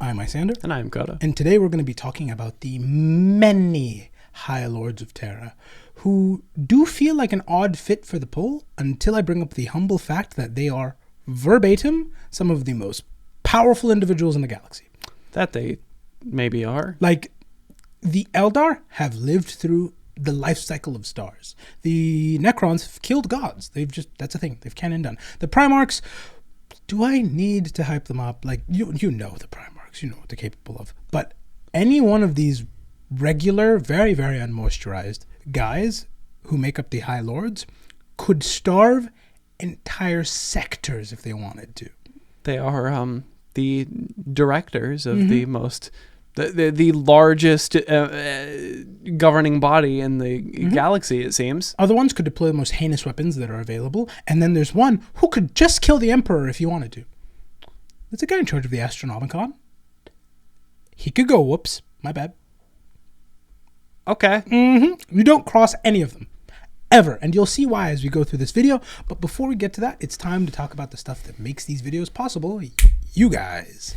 I'm Isyander. And I'm Coda. And today we're going to be talking about the many High Lords of Terra, who do feel like an odd fit for the poll until I bring up the humble fact that they are verbatim some of the most powerful individuals in the galaxy. That they maybe are. Like, the Eldar have lived through the life cycle of stars. The Necrons have killed gods. That's a thing. They've canon done. The Primarchs, do I need to hype them up? Like, you know the Primarchs. You know what they're capable of. But any one of these regular, very, very unmoisturized guys who make up the High Lords could starve entire sectors if they wanted to. They are the directors of the most... The largest governing body in the galaxy, it seems. Other ones could deploy the most heinous weapons that are available, and then there's one who could just kill the Emperor if he wanted to. There's a guy in charge of the Astronomican. He could go, whoops, my bad. Okay. You don't cross any of them. Ever. And you'll see why as we go through this video. But before we get to that, it's time to talk about the stuff that makes these videos possible. You guys.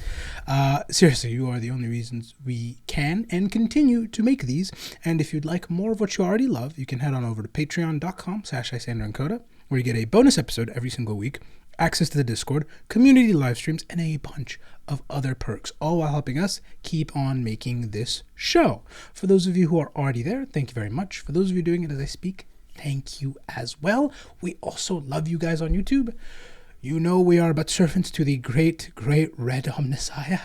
Seriously, you are the only reasons we can and continue to make these. And if you'd like more of what you already love, you can head on over to patreon.com/IsyanderandCoda, where you get a bonus episode every single week, access to the Discord, community live streams, and a bunch of other perks, all while helping us keep on making this show. For those of you who are already there, thank you very much. For those of you doing it as I speak, thank you as well. We also love you guys on YouTube. You know we are but servants to the great, great red omnissiah.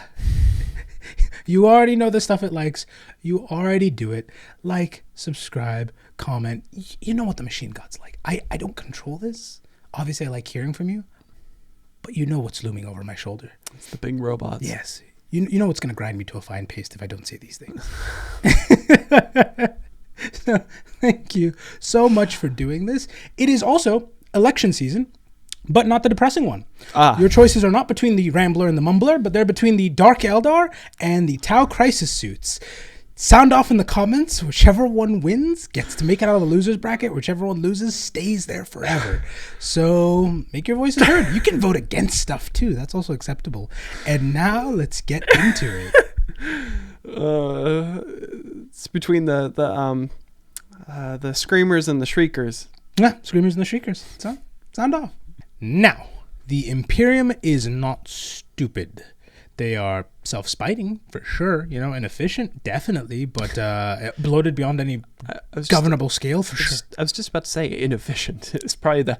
You already know the stuff it likes. You already do it. Like, subscribe, comment. You know what the machine god's like. I don't control this. Obviously, I like hearing from you. But you know what's looming over my shoulder. It's the big robots. Yes. You know what's going to grind me to a fine paste if I don't say these things. So, thank you so much for doing this. It is also election season, but not the depressing one. Your choices are not between the Rambler and the Mumbler, but they're between the Dark Eldar and the Tau Crisis suits. Sound off in the comments. Whichever one wins gets to make it out of the losers bracket. Whichever one loses stays there forever. So make your voices heard. You can vote against stuff too. That's also acceptable. And now let's get into it. It's between the screamers and the shriekers. Yeah, screamers and the shriekers. Sound off. Now, the Imperium is not stupid. They are self-spiting, for sure, inefficient, definitely, but bloated beyond any governable scale, for sure. I was just about to say inefficient. It's probably the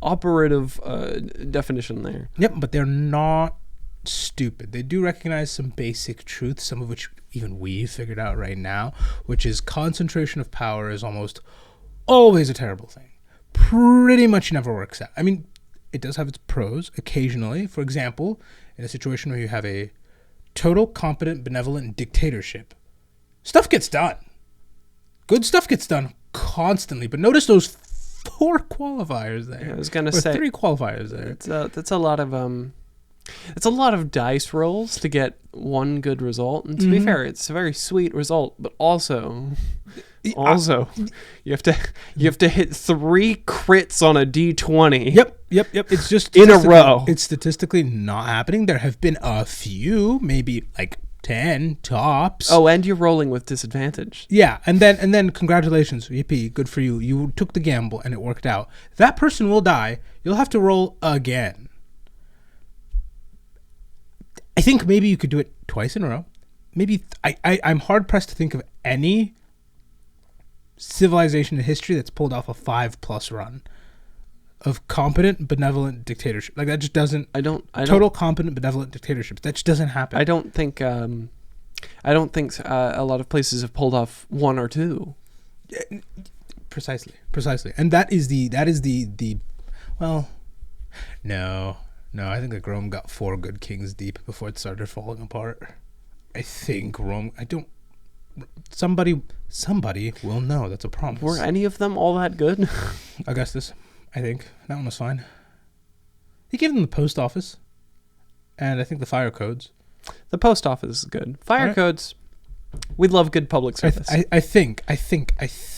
operative definition there. Yep, but they're not stupid. They do recognize some basic truths, some of which even we've figured out right now, which is concentration of power is almost always a terrible thing. Pretty much never works out. I mean, it does have its pros occasionally. For example, in a situation where you have a total, competent, benevolent dictatorship, stuff gets done. Good stuff gets done constantly. But notice those 4 qualifiers there. Yeah, I was gonna say 3 qualifiers there. That's a lot of it's a lot of dice rolls to get one good result. And to be fair, it's a very sweet result, but also you have to hit 3 crits on a D20. Yep. It's just in a row. It's statistically not happening. There have been a few, maybe like 10 tops. Oh, and you're rolling with disadvantage. Yeah, and then congratulations, yippee, good for you. You took the gamble and it worked out. That person will die. You'll have to roll again. I think maybe you could do it twice in a row. Maybe I'm hard pressed to think of any civilization in history that's pulled off a 5+ run of competent, benevolent dictatorship. Like, that just doesn't. Total competent, benevolent dictatorships. That just doesn't happen. I don't think a lot of places have pulled off 1 or 2. Precisely, and that is the. Well, no. I think like Rome got 4 good kings deep before it started falling apart. I think Rome. I don't. Somebody will know. That's a promise. Were any of them all that good? Augustus, I think. That one was fine. He gave them the post office. And I think the fire codes. The post office is good. Fire codes, we love good public service. I think.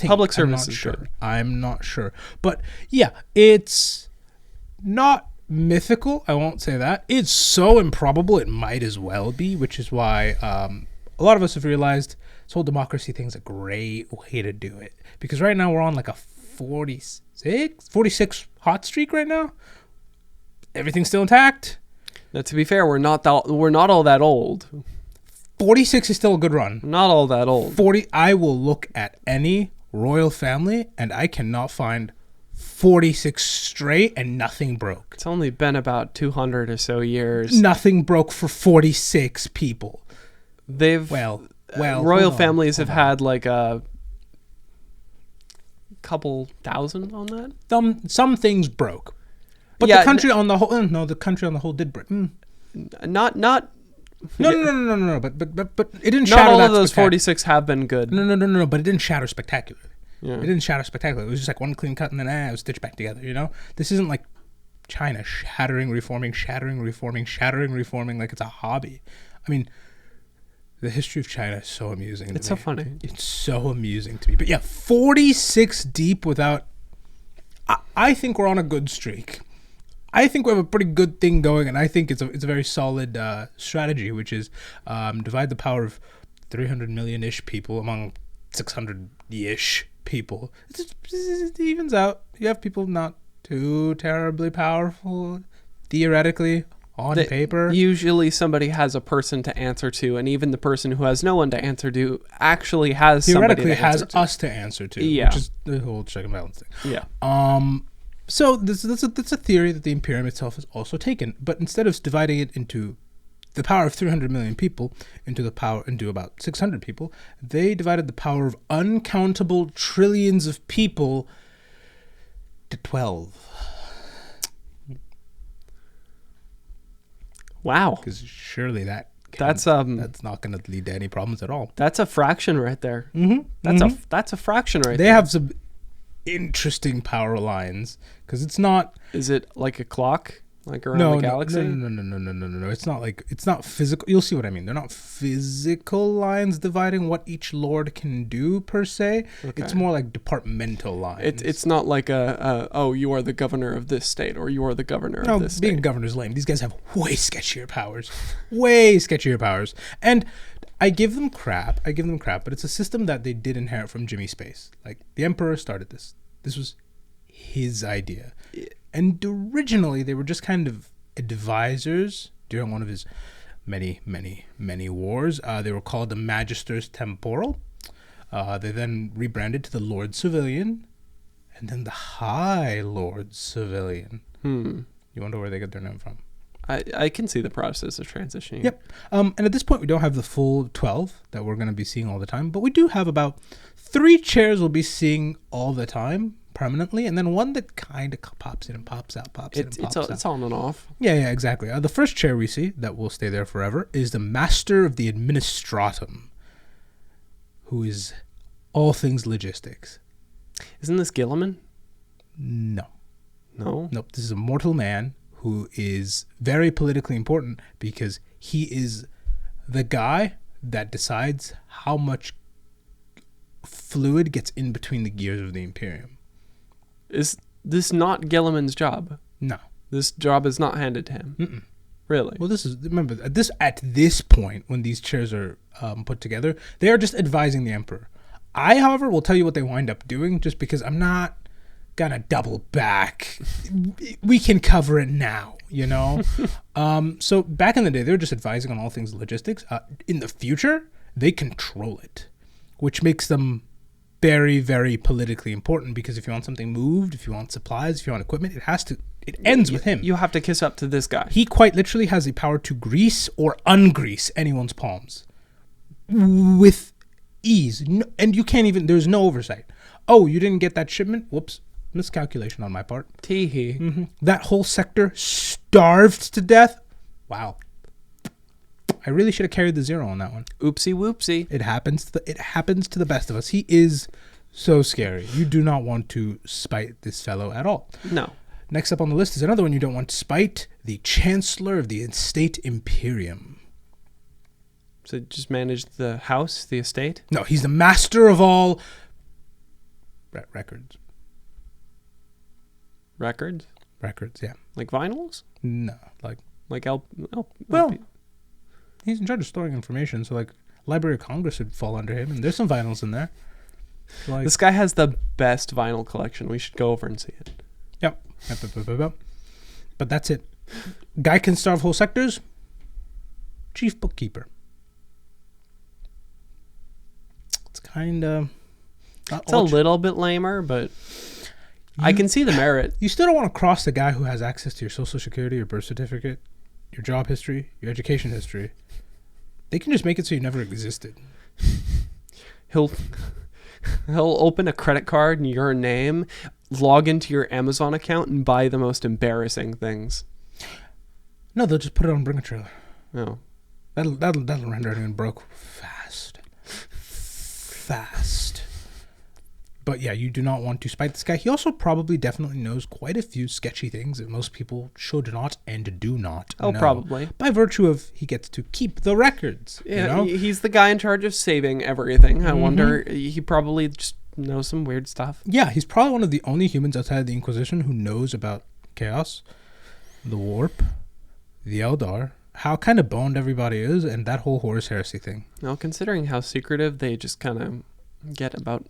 Public service is good. I'm not sure. But yeah, it's not mythical. I won't say that. It's so improbable it might as well be, which is why a lot of us have realized this whole democracy thing's a great way to do it. Because right now we're on like a 46 hot streak right now. Everything's still intact. Now, to be fair, we're not all that old. 46 is still a good run. Not all that old. 40. I will look at any royal family and I cannot find 46 straight and nothing broke. It's only been about 200 or so years. Nothing broke for 46 people. They've royal families have had like a couple thousand on that. Some things broke, but the country on the whole. No, the country on the whole did break. Not. No. But it didn't not shatter. All that of those 46 have been good. No. But it didn't shatter spectacularly. Yeah. It didn't shatter spectacularly. It was just like one clean cut and then it was stitched back together. You know, this isn't like China shattering, reforming like it's a hobby. I mean, the history of China is so amusing. It's so funny. It's so amusing to me. But yeah, 46 deep without. I think we're on a good streak. I think we have a pretty good thing going, and I think it's a very solid strategy, which is divide the power of 300 million-ish people among 600-ish people. It evens out. You have people not too terribly powerful, theoretically, on paper. Usually somebody has a person to answer to, and even the person who has no one to answer to actually has somebody to answer to. Us to answer to, yeah. Which is the whole check and balance thing. Yeah. So that's a theory that the Imperium itself has also taken, but instead of dividing it into the power of 300 million people into about 600 people, they divided the power of uncountable trillions of people to 12. Wow. Because surely that's not going to lead to any problems at all. That's a fraction right there. Mm-hmm. That's a fraction right there. They have some interesting power lines because it's not. Is it like a clock, like around the galaxy? No. It's not physical. You'll see what I mean. They're not physical lines dividing what each lord can do per se. Okay. It's more like departmental lines. It's not like you are the governor of this state or you are the governor of this state. Being governor's lame. These guys have way sketchier powers. And I give them crap, but it's a system that they did inherit from Jimmy Space. Like, the Emperor started this. This was his idea. And originally, they were just kind of advisors during one of his many, many, many wars. They were called the Magisters Temporal. They then rebranded to the Lord Civilian, and then the High Lords Civilian. You wonder where they get their name from. I can see the process of transitioning. Yep. And at this point, we don't have the full 12 that we're going to be seeing all the time, but we do have about 3 chairs we'll be seeing all the time permanently, and then one that kind of pops in and pops out, It's on and off. Yeah, exactly. The first chair we see that will stay there forever is the Master of the Administratum, who is all things logistics. Isn't this Gilliman? No. Nope. This is a mortal man who is very politically important because he is the guy that decides how much fluid gets in between the gears of the Imperium. Is this not Gilliman's job? No. This job is not handed to him? Mm-mm. Really? Well, remember, at this point, when these chairs are put together, they are just advising the Emperor. I, however, will tell you what they wind up doing just because I'm not gonna double back. We can cover it now, you know? So back in the day, they were just advising on all things logistics. In the future, they control it, which makes them very, very politically important because if you want something moved, if you want supplies, if you want equipment, it ends with him. You have to kiss up to this guy. He quite literally has the power to grease or ungrease anyone's palms with ease. And you can't even, there's no oversight. Oh, you didn't get that shipment? Whoops. Miscalculation on my part. Teehee. Mm-hmm. That whole sector starved to death. Wow. I really should have carried the 0 on that one. Oopsie whoopsie. It happens to the best of us. He is so scary. You do not want to spite this fellow at all. No. Next up on the list is another one you don't want to spite, the Chancellor of the Estate Imperium. So just manage the house, the estate? No, he's the master of all records. Records? records. Yeah. Like vinyls? No, like Well, he's in charge of storing information. So like Library of Congress would fall under him, and there's some vinyls in there. Like, this guy has the best vinyl collection. We should go over and see it. Yep. But that's it. Guy can starve whole sectors. Chief bookkeeper. It's kind of... It's a little bit lamer, but I can see the merit. You still don't want to cross the guy who has access to your social security, your birth certificate, your job history, your education history. They can just make it so you never existed. He'll open a credit card in your name, log into your Amazon account, and buy the most embarrassing things. No, they'll just put it on Bring a Trailer. No. That'll render anyone broke fast. But yeah, you do not want to spite this guy. He also probably definitely knows quite a few sketchy things that most people should not and do not know. Probably. By virtue of he gets to keep the records. Yeah, he's the guy in charge of saving everything. I wonder, he probably just knows some weird stuff. Yeah, he's probably one of the only humans outside of the Inquisition who knows about chaos, the warp, the Eldar, how kind of boned everybody is, and that whole Horus Heresy thing. Now, considering how secretive they just kind of get about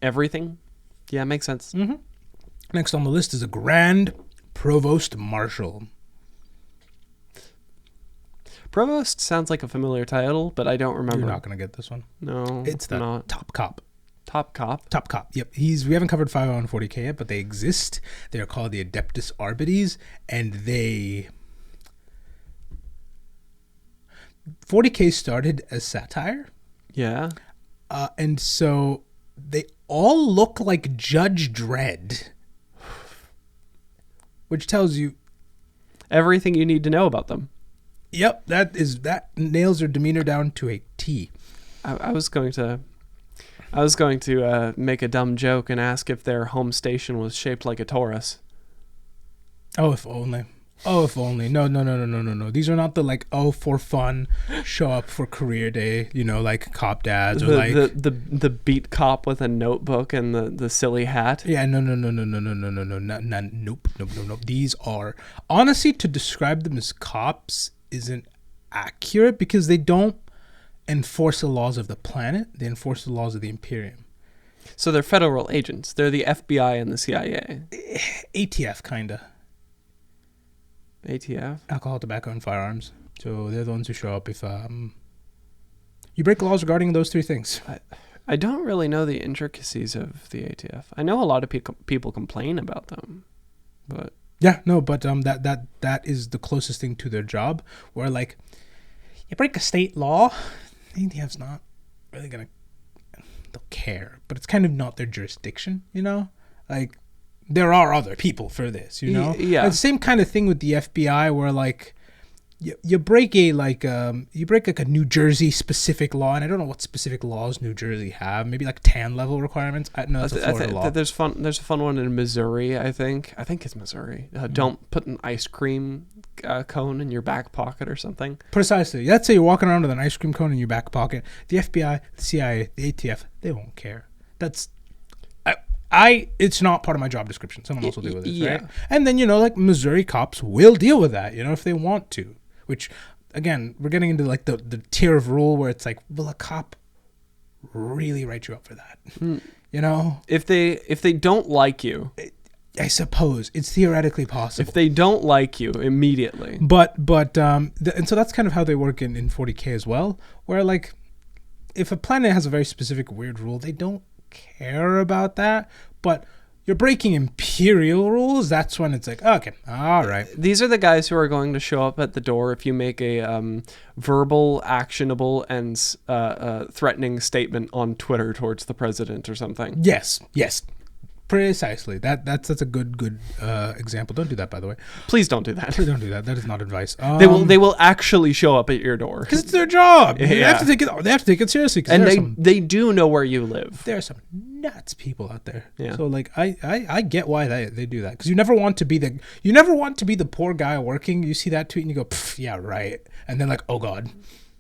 everything, yeah, makes sense. Next on the list is a Grand Provost Marshal. Provost sounds like a familiar title, but I don't remember. You're not going to get this one. No, It's the not. top cop. Top cop? Top cop. Yep. We haven't covered 540k yet, but they exist. They are called the Adeptus Arbites, and 40k started as satire. Yeah. And so they all look like Judge Dredd, which tells you everything you need to know about them. Yep, that nails their demeanor down to a T. I was going to make a dumb joke and ask if their home station was shaped like a Taurus. Oh, if only. Oh, if only. No. These are not the for fun, show up for career day, like cop dads or the beat cop with a notebook and the silly hat. Yeah, no. Nope. These are, honestly, to describe them as cops isn't accurate because they don't enforce the laws of the planet. They enforce the laws of the Imperium. So they're federal agents. They're the FBI and the CIA. ATF, kinda. ATF? Alcohol, tobacco, and firearms. So they're the ones who show up if you break laws regarding those three things. I don't really know the intricacies of the ATF. I know a lot of people complain about them, but that is the closest thing to their job. Where you break a state law, the ATF's not really gonna. They'll care, but it's kind of not their jurisdiction. There are other people for this, Yeah. It's the same kind of thing with the FBI where you break a New Jersey specific law, and I don't know what specific laws New Jersey have. Maybe tan level requirements. No, that's a Florida law. There's a fun one in Missouri. I think it's Missouri. Don't put an ice cream cone in your back pocket or something. Precisely. Let's say you're walking around with an ice cream cone in your back pocket. The FBI, the CIA, the ATF, they won't care. That's. It's not part of my job description. Someone else will deal with it, right? And then, Missouri cops will deal with that, if they want to. Which, again, we're getting into, the tier of rule where it's will a cop really write you up for that? If they don't like you. I suppose. It's theoretically possible. If they don't like you immediately. And so that's kind of how they work in 40K as well. Where, if a planet has a very specific weird rule, they don't care about that, but you're breaking Imperial rules, that's when it's okay, all right. These are the guys who are going to show up at the door if you make a verbal, actionable, and threatening statement on Twitter towards the president or something. Yes, precisely. That's a good example. Don't do that, by the way. Please don't do that. Please don't do that. That is not advice. They will actually show up at your door because it's their job. Yeah. They have to take it seriously. And they do know where you live. There are some nuts people out there. Yeah. So I get why they do that, because you never want to be the poor guy working. You see that tweet and you go, yeah, right, and then oh god.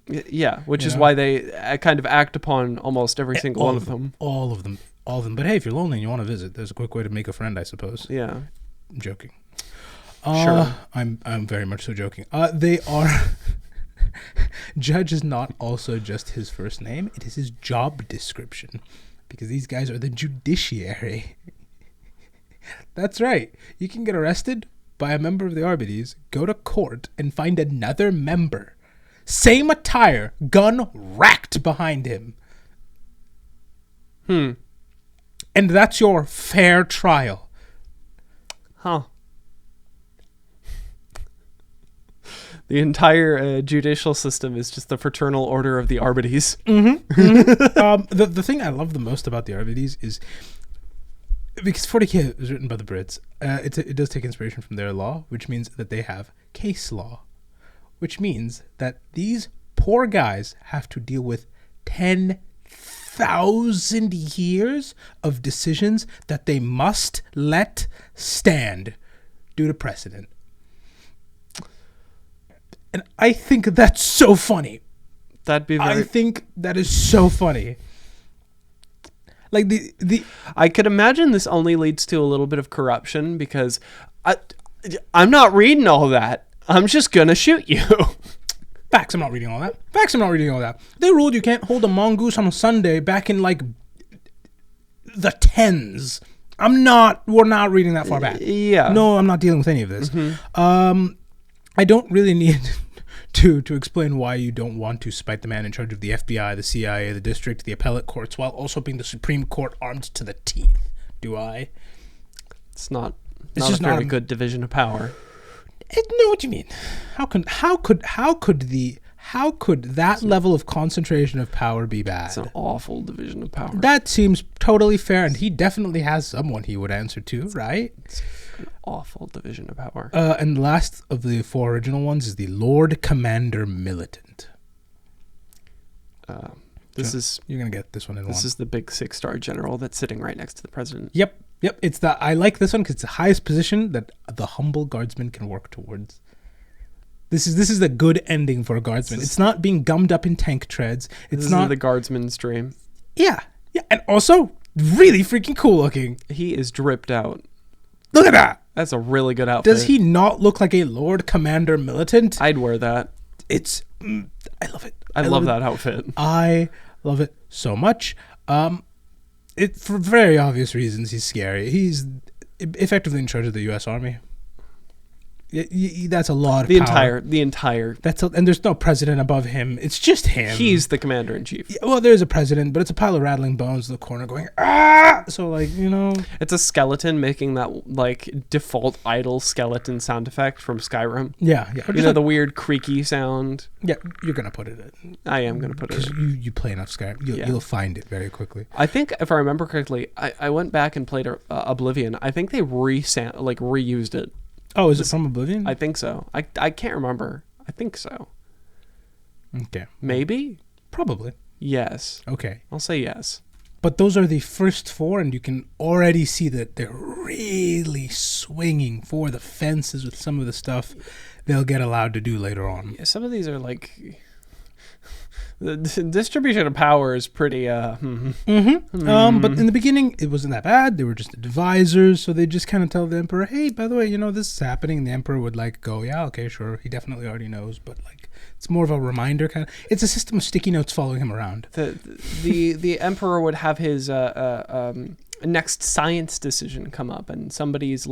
Yeah, which is why they kind of act upon almost every single one of them. All of them. But hey, if you're lonely and you want to visit, there's a quick way to make a friend, I suppose. Yeah. I'm joking. Sure. I'm very much so joking. They are. Judge is not also just his first name; it is his job description, because these guys are the judiciary. That's right. You can get arrested by a member of the Arbites, go to court, and find another member, same attire, gun racked behind him. And that's your fair trial. Huh. The entire judicial system is just the fraternal order of the Arbites. The thing I love the most about the Arbites is because 40K was written by the Brits. It does take inspiration from their law, which means that they have case law, which means that these poor guys have to deal with 10,000 years of decisions that they must let stand due to precedent. And I think that's so funny. That'd be very... I think that is so funny. Like I could imagine this only leads to a little bit of corruption because I'm not reading all that. I'm just gonna shoot you. Facts, I'm not reading all that. They ruled you can't hold a mongoose on a Sunday back in like the 10s. We're not reading that far back. Yeah. No, I'm not dealing with any of this. I don't really need to explain why you don't want to spite the man in charge of the FBI, the CIA, the district, the appellate courts, while also being the Supreme Court armed to the teeth. Do I? It's not just a very good division of power. No, what do you mean? How could that level of concentration of power be bad? It's an awful division of power. That seems totally fair, and he definitely has someone he would answer to, right? It's an awful division of power. And the last of the 4 original ones is the Lord Commander Militant. You're gonna get this one in one. This is the big 6-star general that's sitting right next to the president. Yep. I like this one because it's the highest position that the humble guardsman can work towards. This is a good ending for a guardsman. It's not being gummed up in tank treads. It's not the guardsman's dream. Yeah, and also really freaking cool looking. He is dripped out. Look at that. That's a really good outfit. Does he not look like a Lord Commander Militant? I'd wear that. I love it. I love that outfit. I love it so much. For very obvious reasons, he's scary. He's effectively in charge of the U.S. Army. That's a lot of power. The entire. And there's no president above him. It's just him. He's the commander in chief. Yeah, well, there's a president, but it's a pile of rattling bones in the corner going, ah! So, like, It's a skeleton making that, like, default idle skeleton sound effect from Skyrim. Yeah. The weird creaky sound. Yeah, you're going to put it in. I am going to put it in. You play enough Skyrim. You'll find it very quickly. I think, if I remember correctly, I went back and played Oblivion. I think they reused it. Oh, is it from Oblivion? I think so. I can't remember. I think so. Okay. Maybe? Probably. Yes. Okay. I'll say yes. But those are the first 4, and you can already see that they're really swinging for the fences with some of the stuff they'll get allowed to do later on. Yeah, some of these are like... The distribution of power is pretty... But in the beginning, it wasn't that bad. They were just advisors, so they just kind of tell the Emperor, hey, by the way, this is happening. And the Emperor would go, yeah, okay, sure. He definitely already knows, but it's more of a reminder kind of. It's a system of sticky notes following him around. The Emperor would have his next science decision come up, and somebody's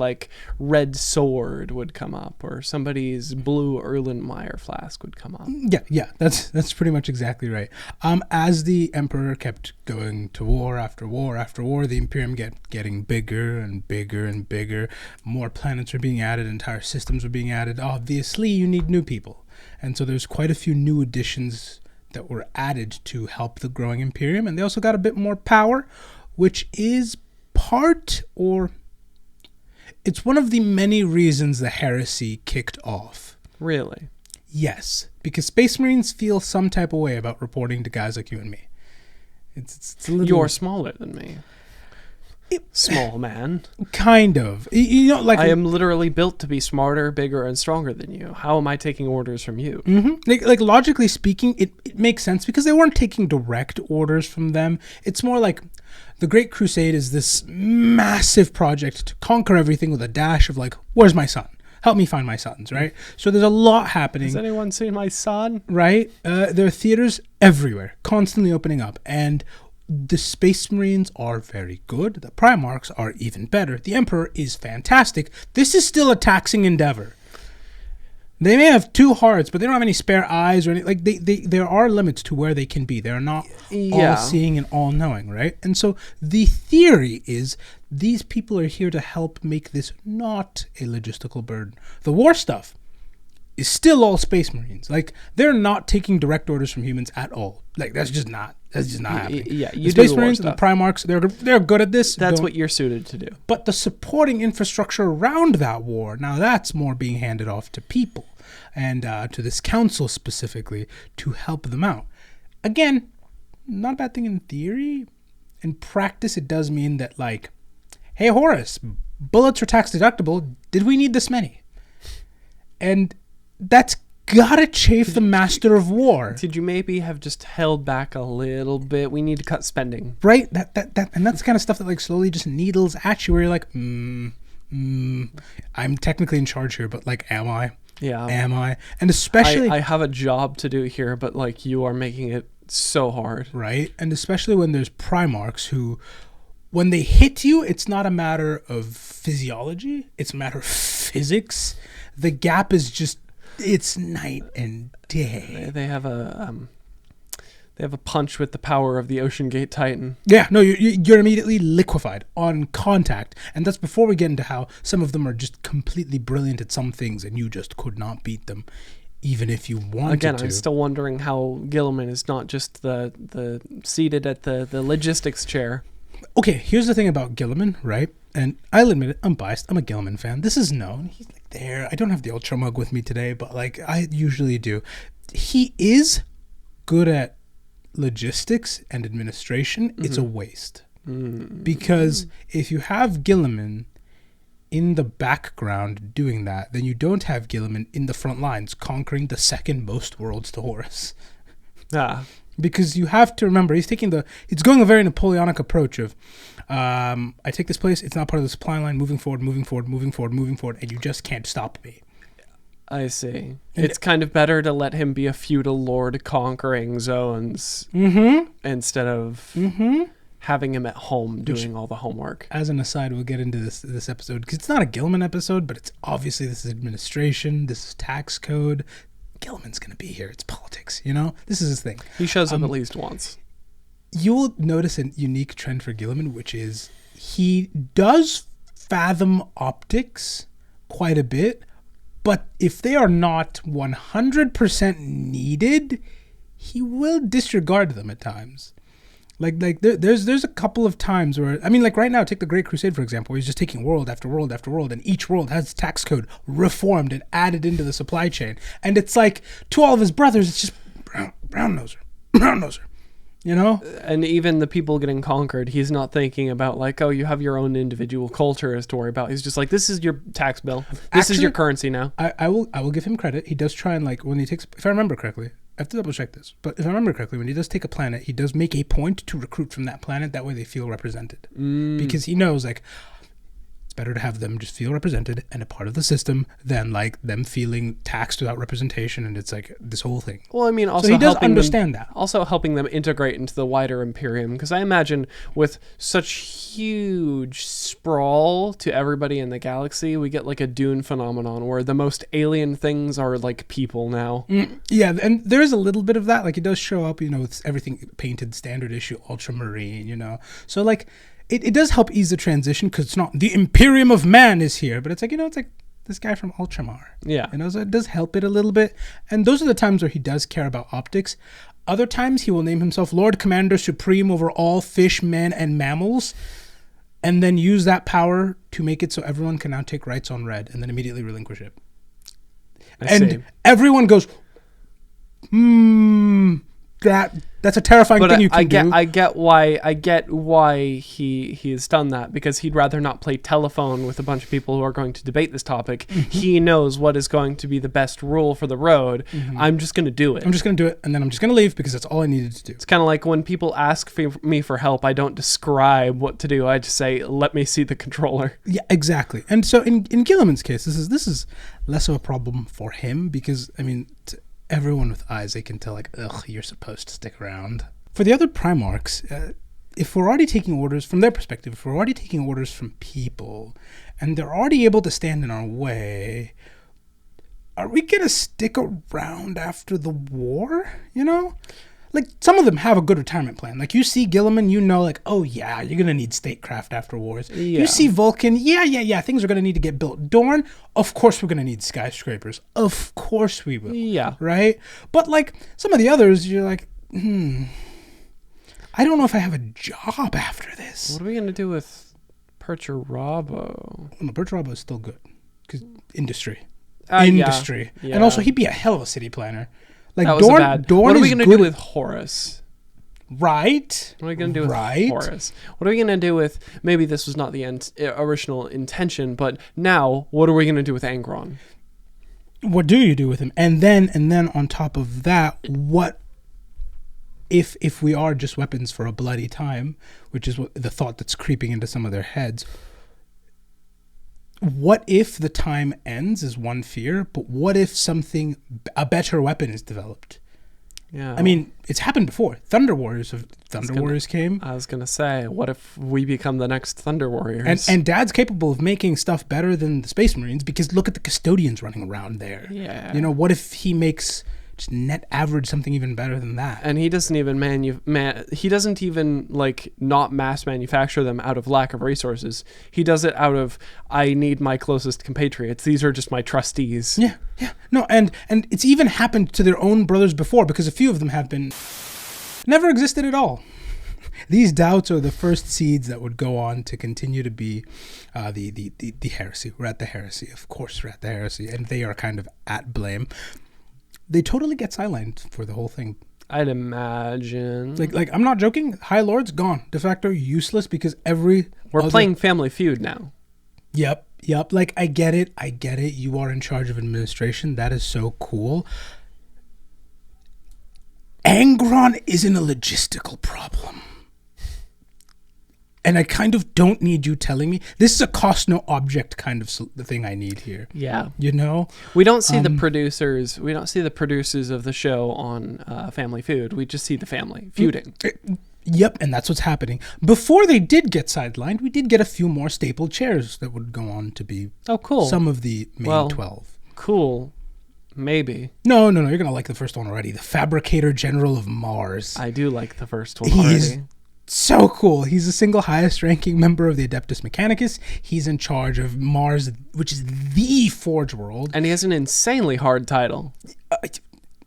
red sword would come up, or somebody's blue Erlenmeyer flask would come up. Yeah, that's pretty much exactly right. As the Emperor kept going to war after war after war, the Imperium getting bigger and bigger and bigger. More planets were being added, entire systems were being added. Obviously, you need new people, and so there's quite a few new additions that were added to help the growing Imperium, and they also got a bit more power, which is it's one of the many reasons the heresy kicked off. Really? Yes, because Space Marines feel some type of way about reporting to guys like you and me. It's a little... You're smaller than me. Small man. Kind of. I am literally built to be smarter, bigger, and stronger than you. How am I taking orders from you? Mm-hmm. Logically speaking, it makes sense because they weren't taking direct orders from them. It's more like the Great Crusade is this massive project to conquer everything with a dash of where's my son? help me find my sons, right? So there's a lot happening. Has anyone seen my son? Right? There are theaters everywhere, constantly opening up. And the Space Marines are very good. The Primarchs are even better. The Emperor is fantastic. This is still a taxing endeavor. They may have 2 hearts, but they don't have any spare eyes or any. Like there are limits to where they can be. They're not all-seeing and all-knowing, right? And so the theory is these people are here to help make this not a logistical burden. The war stuff is still all Space Marines. Like, they're not taking direct orders from humans at all. Like, that's just not happening. Yeah, the Space Marines and the Primarchs, they're good at this. That's what you're suited to do. But the supporting infrastructure around that war, now that's more being handed off to people and to this council specifically to help them out. Again, not a bad thing in theory. In practice, it does mean that, like, hey, Horus, bullets are tax deductible. Did we need this many? And that's gotta chafe the Master of War. Did you maybe have just held back a little bit? We need to cut spending. Right? And that's the kind of stuff that, like, slowly just needles at you where you're like, I'm technically in charge here, but, like, am I? Yeah. Am I? And especially... I have a job to do here, but, like, you are making it so hard. Right? And especially when there's Primarchs who, when they hit you, it's not a matter of physiology. It's a matter of physics. The gap is just... It's night and day. They have a punch with the power of the Ocean Gate Titan. Yeah, no, you're immediately liquefied on contact, and that's before we get into how some of them are just completely brilliant at some things, and you just could not beat them, even if you wanted Again, to. I'm still wondering how Guilliman is not just the seated at the logistics chair. Okay, here's the thing about Guilliman, right? And I'll admit it, I'm biased. I'm a Guilliman fan. This is known. He's like there. I don't have the Ultra Mug with me today, but like I usually do. He is good at logistics and administration. Mm-hmm. It's a waste. Mm-hmm. Because if you have Guilliman in the background doing that, then you don't have Guilliman in the front lines conquering the second most worlds to Horus. Because you have to remember, he's going a very Napoleonic approach of, I take this place, it's not part of the supply line, moving forward, and you just can't stop me. I see. And it's kind of better to let him be a feudal lord conquering zones instead of having him at home doing all the homework. As an aside, we'll get into this episode, because it's not a Guilliman episode, but it's obviously this is administration, this is tax code. Guilliman's going to be here. It's politics, you know? This is his thing. He shows up at least once. You'll notice a unique trend for Guilliman, which is he does fathom optics quite a bit, but if they are not 100% needed, he will disregard them at times. Like there's a couple of times where, I mean, like right now, take the Great Crusade, for example, where he's just taking world after world after world, and each world has tax code reformed and added into the supply chain. And it's like, to all of his brothers, it's just brown noser, you know? And even the people getting conquered, he's not thinking about like, oh, you have your own individual cultures to worry about. He's just like, this is your tax bill. This is your currency now. I will give him credit. He does try and, like, when he takes, if I remember correctly, I have to double check this, but if I remember correctly, when he does take a planet, he does make a point to recruit from that planet. That way they feel represented. Because he knows, like, it's better to have them just feel represented and a part of the system than, like, them feeling taxed without representation, and it's like this whole thing. Well, I mean, also so he does understand that. Also helping them integrate into the wider Imperium, because I imagine with such huge sprawl to everybody in the galaxy, we get like a Dune phenomenon where the most alien things are like people now. Yeah, and there is a little bit of that. Like, it does show up, you know, with everything painted standard issue ultramarine, you know. So, like, it does help ease the transition, because it's not the Imperium of Man is here, but it's like, you know, it's like this guy from Ultramar. Yeah. You know, so it does help it a little bit. And those are the times where he does care about optics. Other times he will name himself Lord Commander Supreme over all fish, men, and mammals, and then use that power to make it so everyone can now take rights on red, and then immediately relinquish it. Everyone goes, That's a terrifying thing you can do. I get why he has done that, because he'd rather not play telephone with a bunch of people who are going to debate this topic. He knows what is going to be the best rule for the road. I'm just going to do it. I'm just going to do it, and then I'm just going to leave because that's all I needed to do. It's kind of like when people ask me for help, I don't describe what to do. I just say, let me see the controller. Yeah, exactly. And so in Guilliman's case, this is less of a problem for him because, I mean, everyone with eyes, they can tell, like, ugh, you're supposed to stick around. For the other Primarchs, if we're already taking orders, from their perspective, if we're already taking orders from people, and they're already able to stand in our way, are we going to stick around after the war, you know? Like, some of them have a good retirement plan. Like, you see Guilliman, you know, like, oh, yeah, you're going to need statecraft after wars. Yeah. You see Vulcan, yeah, things are going to need to get built. Dorne, of course we're going to need skyscrapers. Of course we will. Yeah. Right? But, like, some of the others, you're like, I don't know if I have a job after this. What are we going to do with Perturabo? Well, no, Perturabo is still good. Because industry. Industry. Yeah. And also, he'd be a hell of a city planner. Like, that was Dorne what are we going to do with Horus? Right. What are we going to do with Horus? What are we going to do with, maybe this was not the original intention, but now, what are we going to do with Angron? What do you do with him? And then on top of that, what if we are just weapons for a bloody time, which is what the thought that's creeping into some of their heads. What if the time ends is one fear, but what if a better weapon is developed? Yeah. I mean, it's happened before. Thunder Warriors came. I was going to say, what if we become the next Thunder Warriors? And Dad's capable of making stuff better than the Space Marines, because look at the Custodians running around there. Yeah. You know, what if he makes just net average something even better than that? And he doesn't even he doesn't even like not mass manufacture them out of lack of resources. He does it out of, I need my closest compatriots. These are just my trustees. Yeah. No, and it's even happened to their own brothers before, because a few of them have been never existed at all. These doubts are the first seeds that would go on to continue to be the heresy. We're at the heresy. Of course we're at the heresy, and they are kind of at blame. They totally get sidelined for the whole thing. I'd imagine. Like I'm not joking. High Lords gone, de facto useless, because we're playing Family Feud now. Yep. Like I get it. You are in charge of administration. That is so cool. Angron isn't a logistical problem. And I kind of don't need you telling me. This is a cost no object kind of the thing I need here. Yeah. You know? We don't see the producers. We don't see the producers of the show on Family Feud. We just see the family feuding. Yep, and that's what's happening. Before they did get sidelined, we did get a few more staple chairs that would go on to be some of the main 12. Cool. Maybe. No, you're going to like the first one already. The Fabricator-General of Mars. I do like the first one already. So cool. He's the single highest ranking member of the Adeptus Mechanicus. He's in charge of Mars, which is the Forge World. And he has an insanely hard title.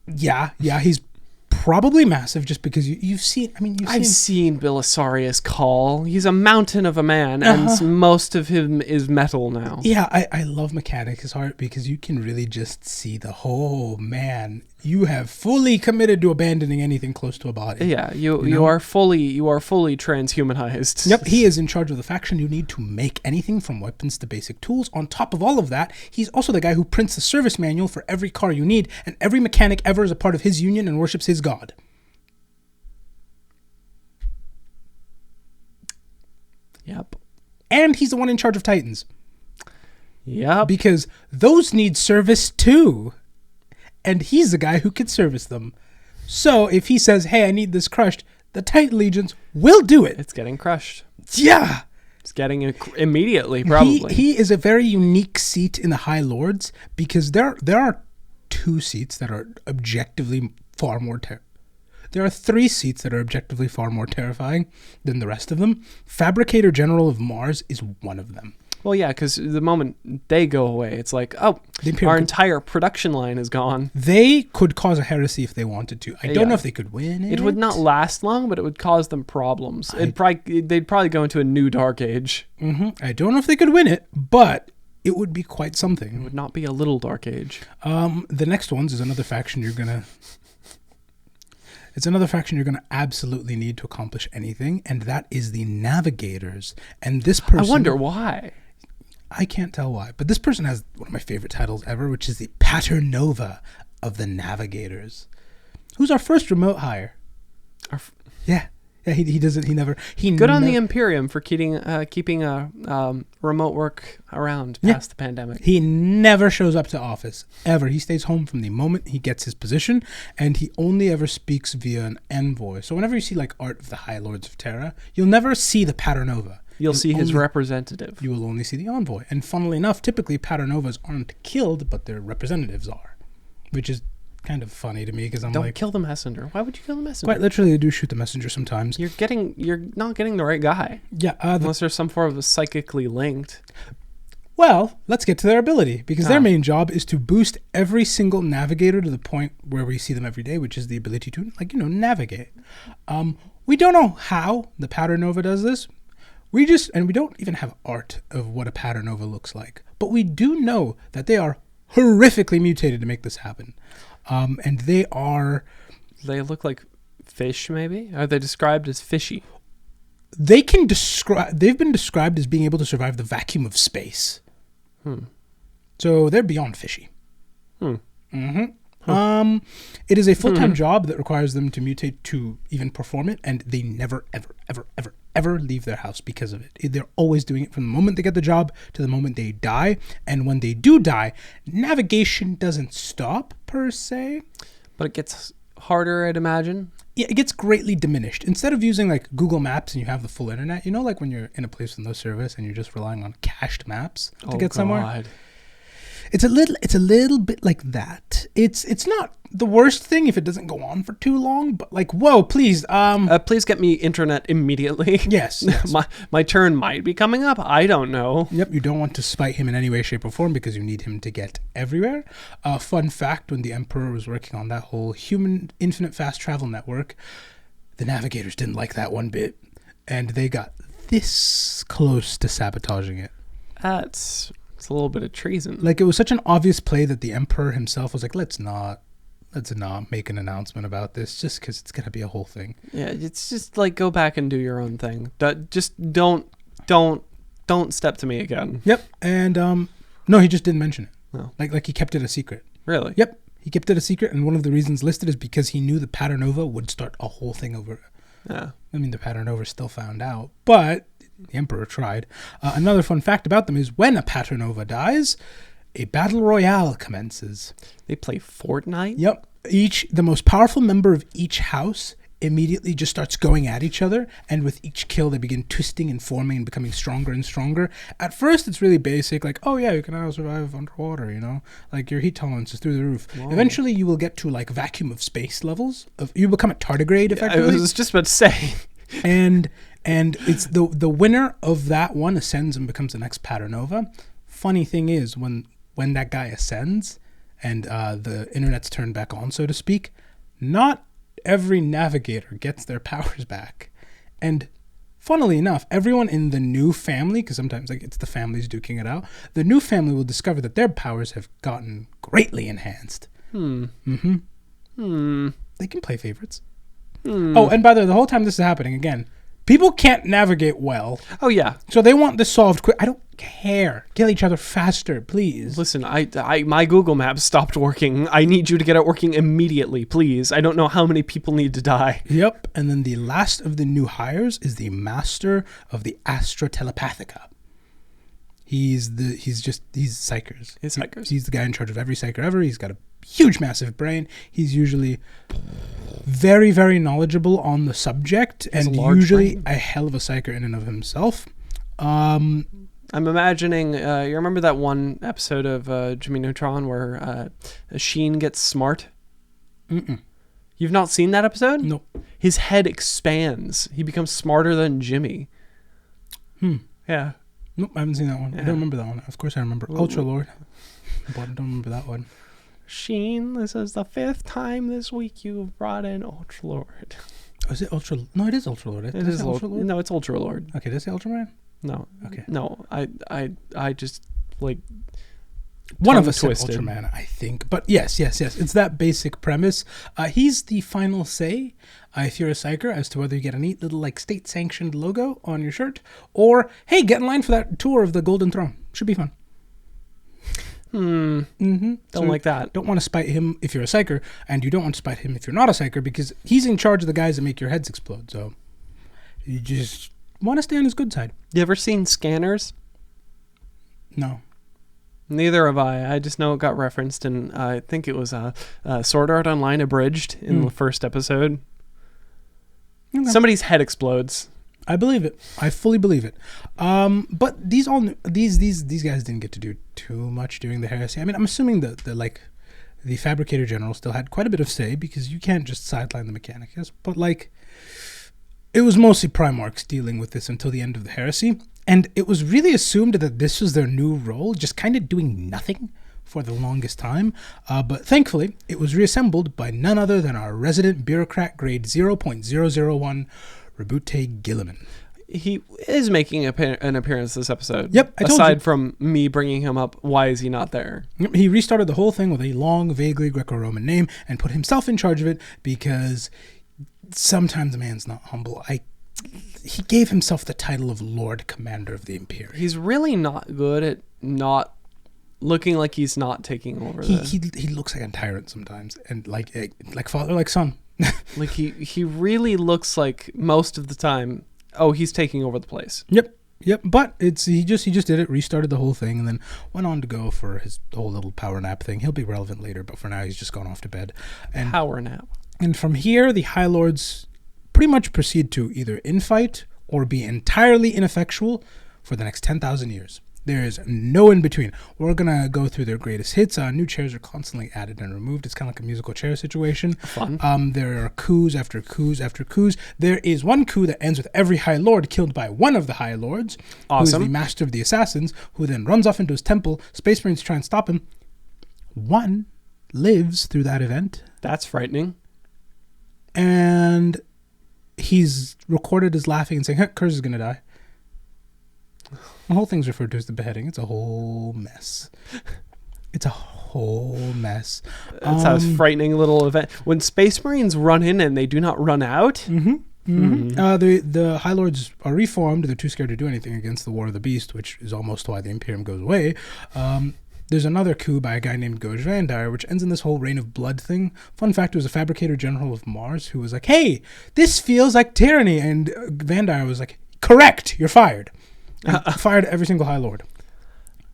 Yeah, he's probably massive, just because you've seen... I've seen Belisarius Call. He's a mountain of a man, and most of him is metal now. Yeah, I love Mechanicus art, because you can really just see the whole man. You have fully committed to abandoning anything close to a body. Yeah, you are fully transhumanized. Yep, he is in charge of the faction you need to make anything from weapons to basic tools. On top of all of that, he's also the guy who prints the service manual for every car you need, and every mechanic ever is a part of his union and worships his god. Yep. And he's the one in charge of Titans. Yep. Because those need service too. And he's the guy who can service them. So if he says, hey, I need this crushed, the Titan Legions will do it. It's getting crushed. Yeah. It's getting it immediately, probably. He is a very unique seat in the High Lords, because there are two seats that are objectively far more There are three seats that are objectively far more terrifying than the rest of them. Fabricator-General of Mars is one of them. Well, yeah, because the moment they go away, it's like, our entire production line is gone. They could cause a heresy if they wanted to. I don't know if they could win it. It would not last long, but it would cause them problems. They'd probably go into a new dark age. Mm-hmm. I don't know if they could win it, but it would be quite something. It would not be a little dark age. The next ones is another faction you're going to... It's another faction you're going to absolutely need to accomplish anything, and that is the Navigators. And this person... I wonder why. I can't tell why, but this person has one of my favorite titles ever, which is the Paternova of the Navigators. Who's our first remote hire? Yeah, he doesn't. He Good on the Imperium for keeping remote work around past the pandemic. He never shows up to office ever. He stays home from the moment he gets his position, and he only ever speaks via an envoy. So whenever you see like art of the High Lords of Terra, you'll never see the Paternova. You'll see his representative. You will only see the envoy. And funnily enough, typically Paternovas aren't killed, but their representatives are, which is kind of funny to me because Don't kill the messenger. Why would you kill the messenger? Quite literally, they do shoot the messenger sometimes. You're not getting the right guy. Yeah. Unless there's some form of psychically linked. Well, let's get to their ability, because their main job is to boost every single navigator to the point where we see them every day, which is the ability to, navigate. We don't know how the Paternova does this. We don't even have art of what a Paternova looks like. But we do know that they are horrifically mutated to make this happen. And they look like fish, maybe? Are they described as fishy? They've been described as being able to survive the vacuum of space. So they're beyond fishy. It is a full-time job that requires them to mutate to even perform it, and they never, ever, ever, ever, ever leave their house because of it. They're always doing it from the moment they get the job to the moment they die. And when they do die, navigation doesn't stop per se. But it gets harder, I'd imagine. Yeah, it gets greatly diminished. Instead of using like Google Maps and you have the full internet, like when you're in a place with no service and you're just relying on cached maps to get somewhere. It's a little bit like that. It's not the worst thing if it doesn't go on for too long, but like, whoa, please. Please get me internet immediately. Yes. My turn might be coming up. I don't know. Yep, you don't want to spite him in any way, shape, or form because you need him to get everywhere. Fun fact, when the Emperor was working on that whole human infinite fast travel network, the Navigators didn't like that one bit, and they got this close to sabotaging it. It's a little bit of treason. Like, it was such an obvious play that the Emperor himself was like, let's not make an announcement about this just because it's going to be a whole thing. Yeah, it's just like, go back and do your own thing. Just don't step to me again. Yep. And no, he just didn't mention it. No. Like he kept it a secret. Really? Yep. He kept it a secret, and one of the reasons listed is because he knew the Paternova would start a whole thing over. Yeah. I mean, the Paternova still found out, but the Emperor tried. Another fun fact about them is when a Paternova dies, a battle royale commences. They play Fortnite? Yep. The most powerful member of each house immediately just starts going at each other, and with each kill they begin twisting and forming and becoming stronger and stronger. At first it's really basic, like, oh yeah, you can now survive underwater, like your heat tolerance is through the roof. Whoa. Eventually you will get to like vacuum of space levels. You become a tardigrade effectively. I was just about to say. And it's the winner of that one ascends and becomes the next Paternova. Funny thing is, when that guy ascends and the internet's turned back on, so to speak, not every navigator gets their powers back. And funnily enough, everyone in the new family, because sometimes like it's the families duking it out, the new family will discover that their powers have gotten greatly enhanced. They can play favorites. Oh, and by the way, the whole time this is happening, again, people can't navigate well. Oh, yeah. So they want this solved quick. I don't care. Kill each other faster, please. Listen, my Google Maps stopped working. I need you to get it working immediately, please. I don't know how many people need to die. Yep. And then the last of the new hires is the Master of the Astra Telepathica. He's psychers. He's the guy in charge of every psyker ever. He's got a huge, massive brain. He's usually very, very knowledgeable on the subject, and usually a hell of a psyker in and of himself. I'm imagining, you remember that one episode of Jimmy Neutron where Sheen gets smart? Mm-mm. You've not seen that episode? Nope. His head expands. He becomes smarter than Jimmy. Yeah. Nope, I haven't seen that one. Yeah. I don't remember that one. Of course I remember Ultra Lord, but I don't remember that one. Sheen, this is the 5th time this week you've brought in Ultra Lord. Oh, is it Ultra? No, it is Ultra Lord. It is Ultra Lord. No, it's Ultra Lord. Okay, did I say Ultraman? No. Okay. No, I just like One of us said tongue-twisted. Ultraman, I think. But yes. It's that basic premise. He's the final say, if you're a psyker, as to whether you get a neat little like state-sanctioned logo on your shirt, or, hey, get in line for that tour of the Golden Throne. Should be fun. Don't like that. Don't want to spite him if you're a psyker, and you don't want to spite him if you're not a psyker, because he's in charge of the guys that make your heads explode. So you just want to stay on his good side. You ever seen Scanners? No. Neither have I. I just know it got referenced, and I think it was Sword Art Online abridged in the first episode. Okay. Somebody's head explodes. I believe it. I fully believe it. But these guys didn't get to do too much during the heresy. I mean, I'm assuming the Fabricator-General still had quite a bit of say, because you can't just sideline the Mechanicus. But like, it was mostly Primarchs dealing with this until the end of the heresy, and it was really assumed that this was their new role, just kind of doing nothing for the longest time. But thankfully, it was reassembled by none other than our resident bureaucrat grade 0.001. Rabute Gilliman. He is making an appearance this episode. Yep, I told Aside you. from me bringing him up, why is he not there? He restarted the whole thing with a long, vaguely Greco-Roman name and put himself in charge of it, because sometimes the man's not humble. He gave himself the title of Lord Commander of the Imperium. He's really not good at not looking like he's not taking over. He looks like a tyrant sometimes, and like father, like son. Like he really looks like most of the time, he's taking over the place. Yep. But he just did it, restarted the whole thing, and then went on to go for his whole little power nap thing. He'll be relevant later, but for now he's just gone off to bed. And Power nap. And from here, the High Lords pretty much proceed to either infight or be entirely ineffectual for the next 10,000 years. There is no in between. We're going to go through their greatest hits. New chairs are constantly added and removed. It's kind of like a musical chair situation. Fun. There are coups after coups after coups. There is one coup that ends with every High Lord killed by one of the High Lords, awesome. who is the Master of the Assassins, who then runs off into his temple. Space Marines try and stop him. One lives through that event. That's frightening. And he's recorded as laughing and saying, Kurz is going to die. The whole thing's referred to as the beheading. It's a whole mess. It's a whole mess. That's a frightening little event. When Space Marines run in and they do not run out. The High Lords are reformed. They're too scared to do anything against the War of the Beast, which is almost why the Imperium goes away. There's another coup by a guy named Isyander, which ends in this whole Reign of Blood thing. Fun fact, it was a Fabricator-General of Mars who was like, hey, this feels like tyranny. And Vandire was like, correct, you're fired. And fired every single High Lord.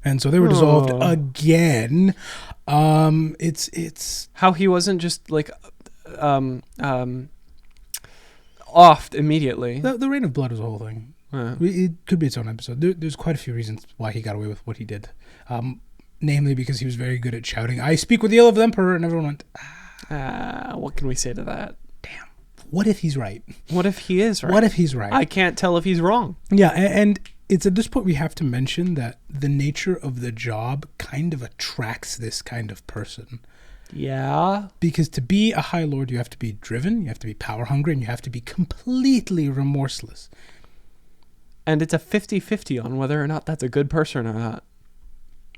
And so they were dissolved again. It's how he wasn't just like offed immediately. The Reign of Blood was a whole thing. It could be its own episode. There's quite a few reasons why he got away with what he did. Namely because he was very good at shouting, I speak with the ill of the Emperor, and everyone went, what can we say to that? Damn. What if he's right? What if he is right? What if he's right? I can't tell if he's wrong. Yeah, and it's at this point we have to mention that the nature of the job kind of attracts this kind of person. Yeah. Because to be a High Lord, you have to be driven, you have to be power hungry, and you have to be completely remorseless. And it's a 50-50 on whether or not that's a good person or not.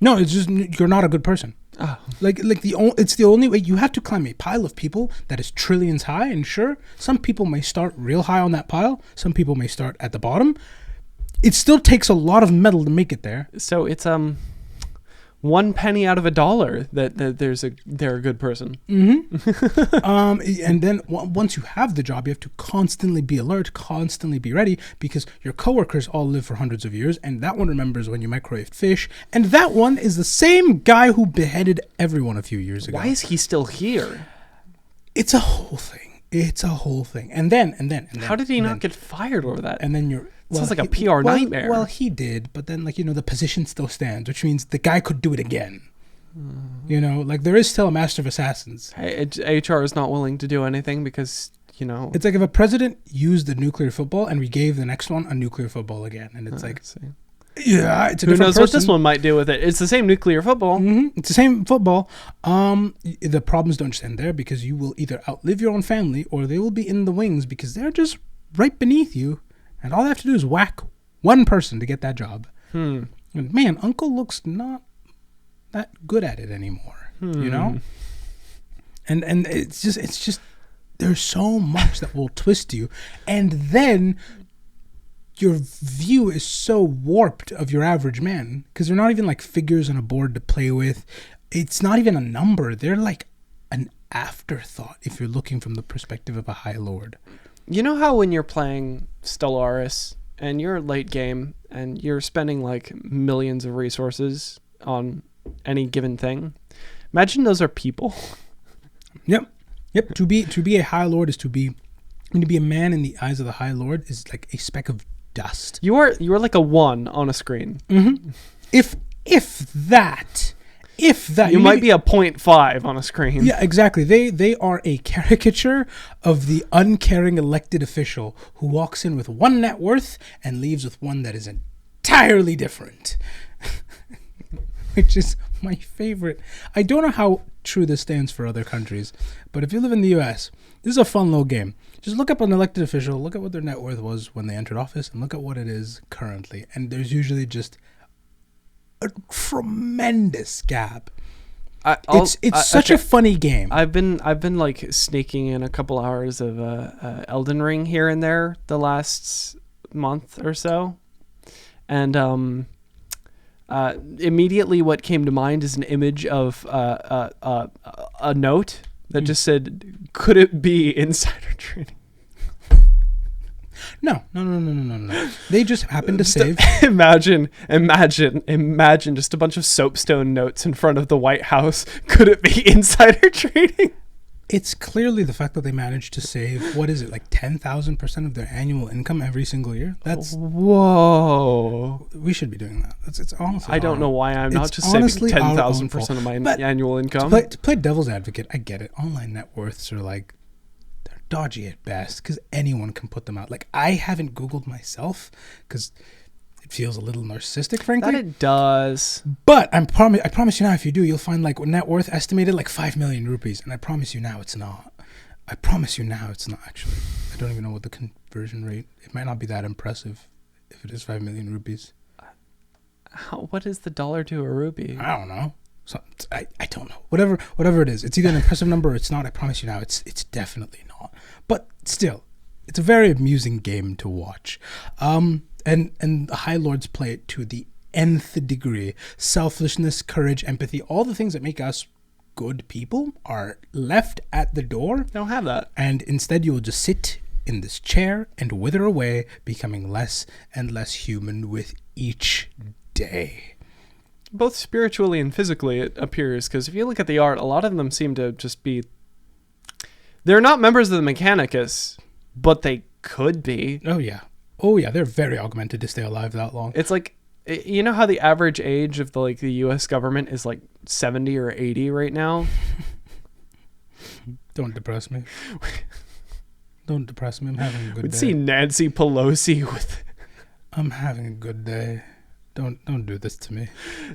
No, it's just you're not a good person. Oh. It's the only way. You have to climb a pile of people that is trillions high, and sure, some people may start real high on that pile, some people may start at the bottom. It still takes a lot of metal to make it there. So it's 1 penny out of $1 that they're a good person. Mm-hmm. And then once you have the job, you have to constantly be alert, constantly be ready, because your coworkers all live for hundreds of years, and that one remembers when you microwaved fish, and that one is the same guy who beheaded everyone a few years ago. Why is he still here? It's a whole thing. And then how did he not get fired over that? And then you're. Sounds like a PR nightmare. Well, he did, but then, the position still stands, which means the guy could do it again. There is still a Master of Assassins. HR is not willing to do anything because, It's like if a president used a nuclear football and we gave the next one a nuclear football again. And it's it's a Who different knows person. what this one might do with it? It's the same nuclear football. Mm-hmm. It's the same football. The problems don't stand there because you will either outlive your own family or they will be in the wings because they're just right beneath you. And all they have to do is whack one person to get that job. And man, Uncle looks not that good at it anymore. You know, and it's just there's so much that will twist you, and then your view is so warped of your average man because they're not even like figures on a board to play with. It's not even a number. They're like an afterthought if you're looking from the perspective of a High Lord. You know how when you're playing Stellaris and you're late game and you're spending like millions of resources on any given thing? Imagine those are people. Yep. To be a High Lord is to be a man in the eyes of the High Lord is like a speck of dust. You are like a 1 on a screen. Mm-hmm. If that you might be a 0.5 on a screen. Yeah, exactly. They are a caricature of the uncaring elected official who walks in with one net worth and leaves with one that is entirely different. Which is my favorite. I don't know how true this stands for other countries, but if you live in the US, this is a fun little game. Just look up an elected official, look at what their net worth was when they entered office, and look at what it is currently. And there's usually just a tremendous gap. It's such a funny game. I've been like sneaking in a couple hours of Elden Ring here and there the last month or so, and immediately what came to mind is an image of a note that just said, "Could it be insider trading?" No. They just happen to save. Imagine just a bunch of soapstone notes in front of the White House. Could it be insider trading? It's clearly the fact that they managed to save, what is it, like 10,000% of their annual income every single year? That's whoa. We should be doing that. It's honestly. I don't know why I'm not just saving 10,000% of my annual income. To play devil's advocate, I get it. Online net worths are like, they're dodgy at best because anyone can put them out. Like, I haven't Googled myself because it feels a little narcissistic, frankly. That it does. But I promise you now, if you do, you'll find like net worth estimated like 5 million rupees. And I promise you now it's not. I promise you now it's not actually. I don't even know what the conversion rate. It might not be that impressive if it is 5 million rupees. What is the dollar to a rupee? I don't know. So, I don't know. Whatever it is. It's either an impressive number or it's not. I promise you now it's definitely not. But still, it's a very amusing game to watch. And the High Lords play it to the nth degree. Selfishness, courage, empathy, all the things that make us good people are left at the door. Don't have that. And instead you will just sit in this chair and wither away, becoming less and less human with each day. Both spiritually and physically, it appears, because if you look at the art, a lot of them seem to just be... They're not members of the Mechanicus, but they could be. Oh, yeah, they're very augmented to stay alive that long. It's like, you know how the average age of the U.S. government is like 70 or 80 right now? Don't depress me. Don't depress me. I'm having a good day. We'd see Nancy Pelosi with... I'm having a good day. Don't do this to me.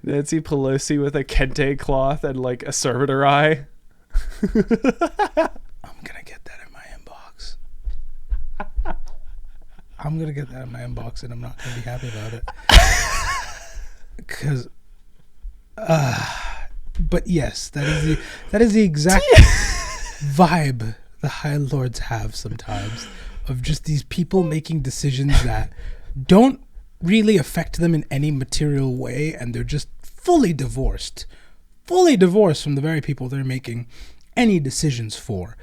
Nancy Pelosi with a kente cloth and like a servitor eye. I'm gonna get that in my inbox. I'm gonna get that in my inbox, and I'm not gonna be happy about it. Because, but yes, that is the exact vibe the High Lords have sometimes, of just these people making decisions that don't really affect them in any material way, and they're just fully divorced from the very people they're making any decisions for.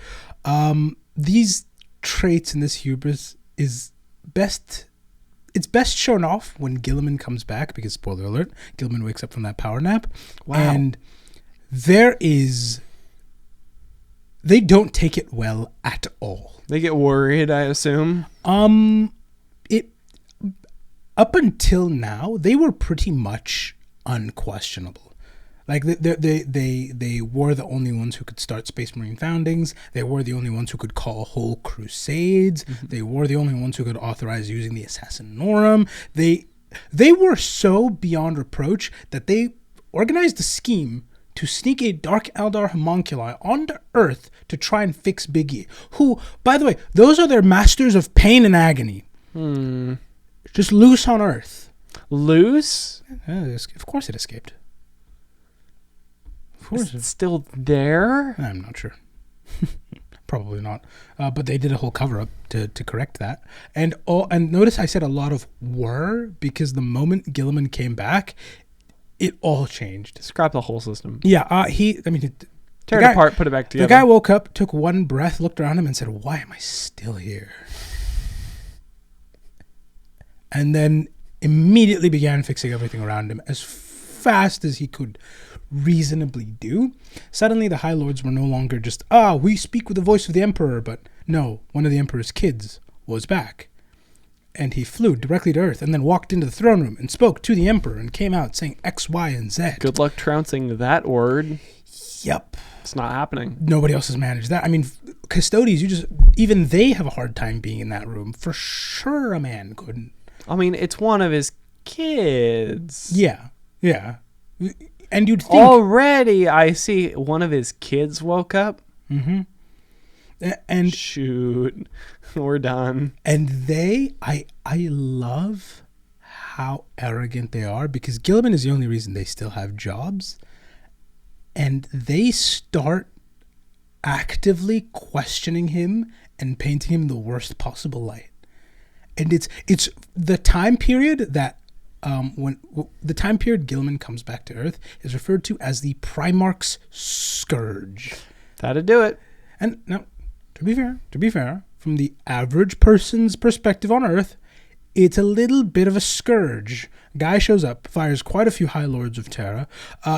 These traits and this hubris is best shown off when Guilliman comes back, because spoiler alert, Guilliman wakes up from that power nap. Wow. And they don't take it well at all. They get worried, I assume. Up until now, they were pretty much unquestionable. Like they were the only ones who could start Space Marine foundings. They were the only ones who could call whole crusades. Mm-hmm. They were the only ones who could authorize using the Assassinorum. They were so beyond reproach that they organized a scheme to sneak a Dark Eldar homunculi onto Earth to try and fix Big E. Who, by the way, those are their masters of pain and agony. Just loose on Earth. Loose? Of course it escaped. course. It's still there? I'm not sure. Probably not. But they did a whole cover-up to correct that. And notice I said a lot of were, because the moment Guilliman came back, it all changed. Scrap the whole system. Yeah, Tear it apart, put it back together. The guy woke up, took one breath, looked around him and said, why am I still here? And then immediately began fixing everything around him as fast as he could reasonably do. Suddenly the High Lords were no longer just, we speak with the voice of the Emperor, but no, one of the Emperor's kids was back. And he flew directly to Earth and then walked into the throne room and spoke to the Emperor and came out saying X, Y, and Z. Good luck trouncing that word. Yep. It's not happening. Nobody else has managed that. I mean, Custodes, even they have a hard time being in that room. For sure a man couldn't. I mean, it's one of his kids. Yeah. And you'd think... Already, I see one of his kids woke up. Mm-hmm. And shoot, we're done. And I love how arrogant they are, because Guilliman is the only reason they still have jobs. And they start actively questioning him and painting him in the worst possible light. And it's the time period that when the time period Guilliman comes back to Earth is referred to as the Primarch's Scourge. That'd do it. And now, to be fair, from the average person's perspective on Earth, it's a little bit of a scourge. Guy shows up, fires quite a few High Lords of Terra.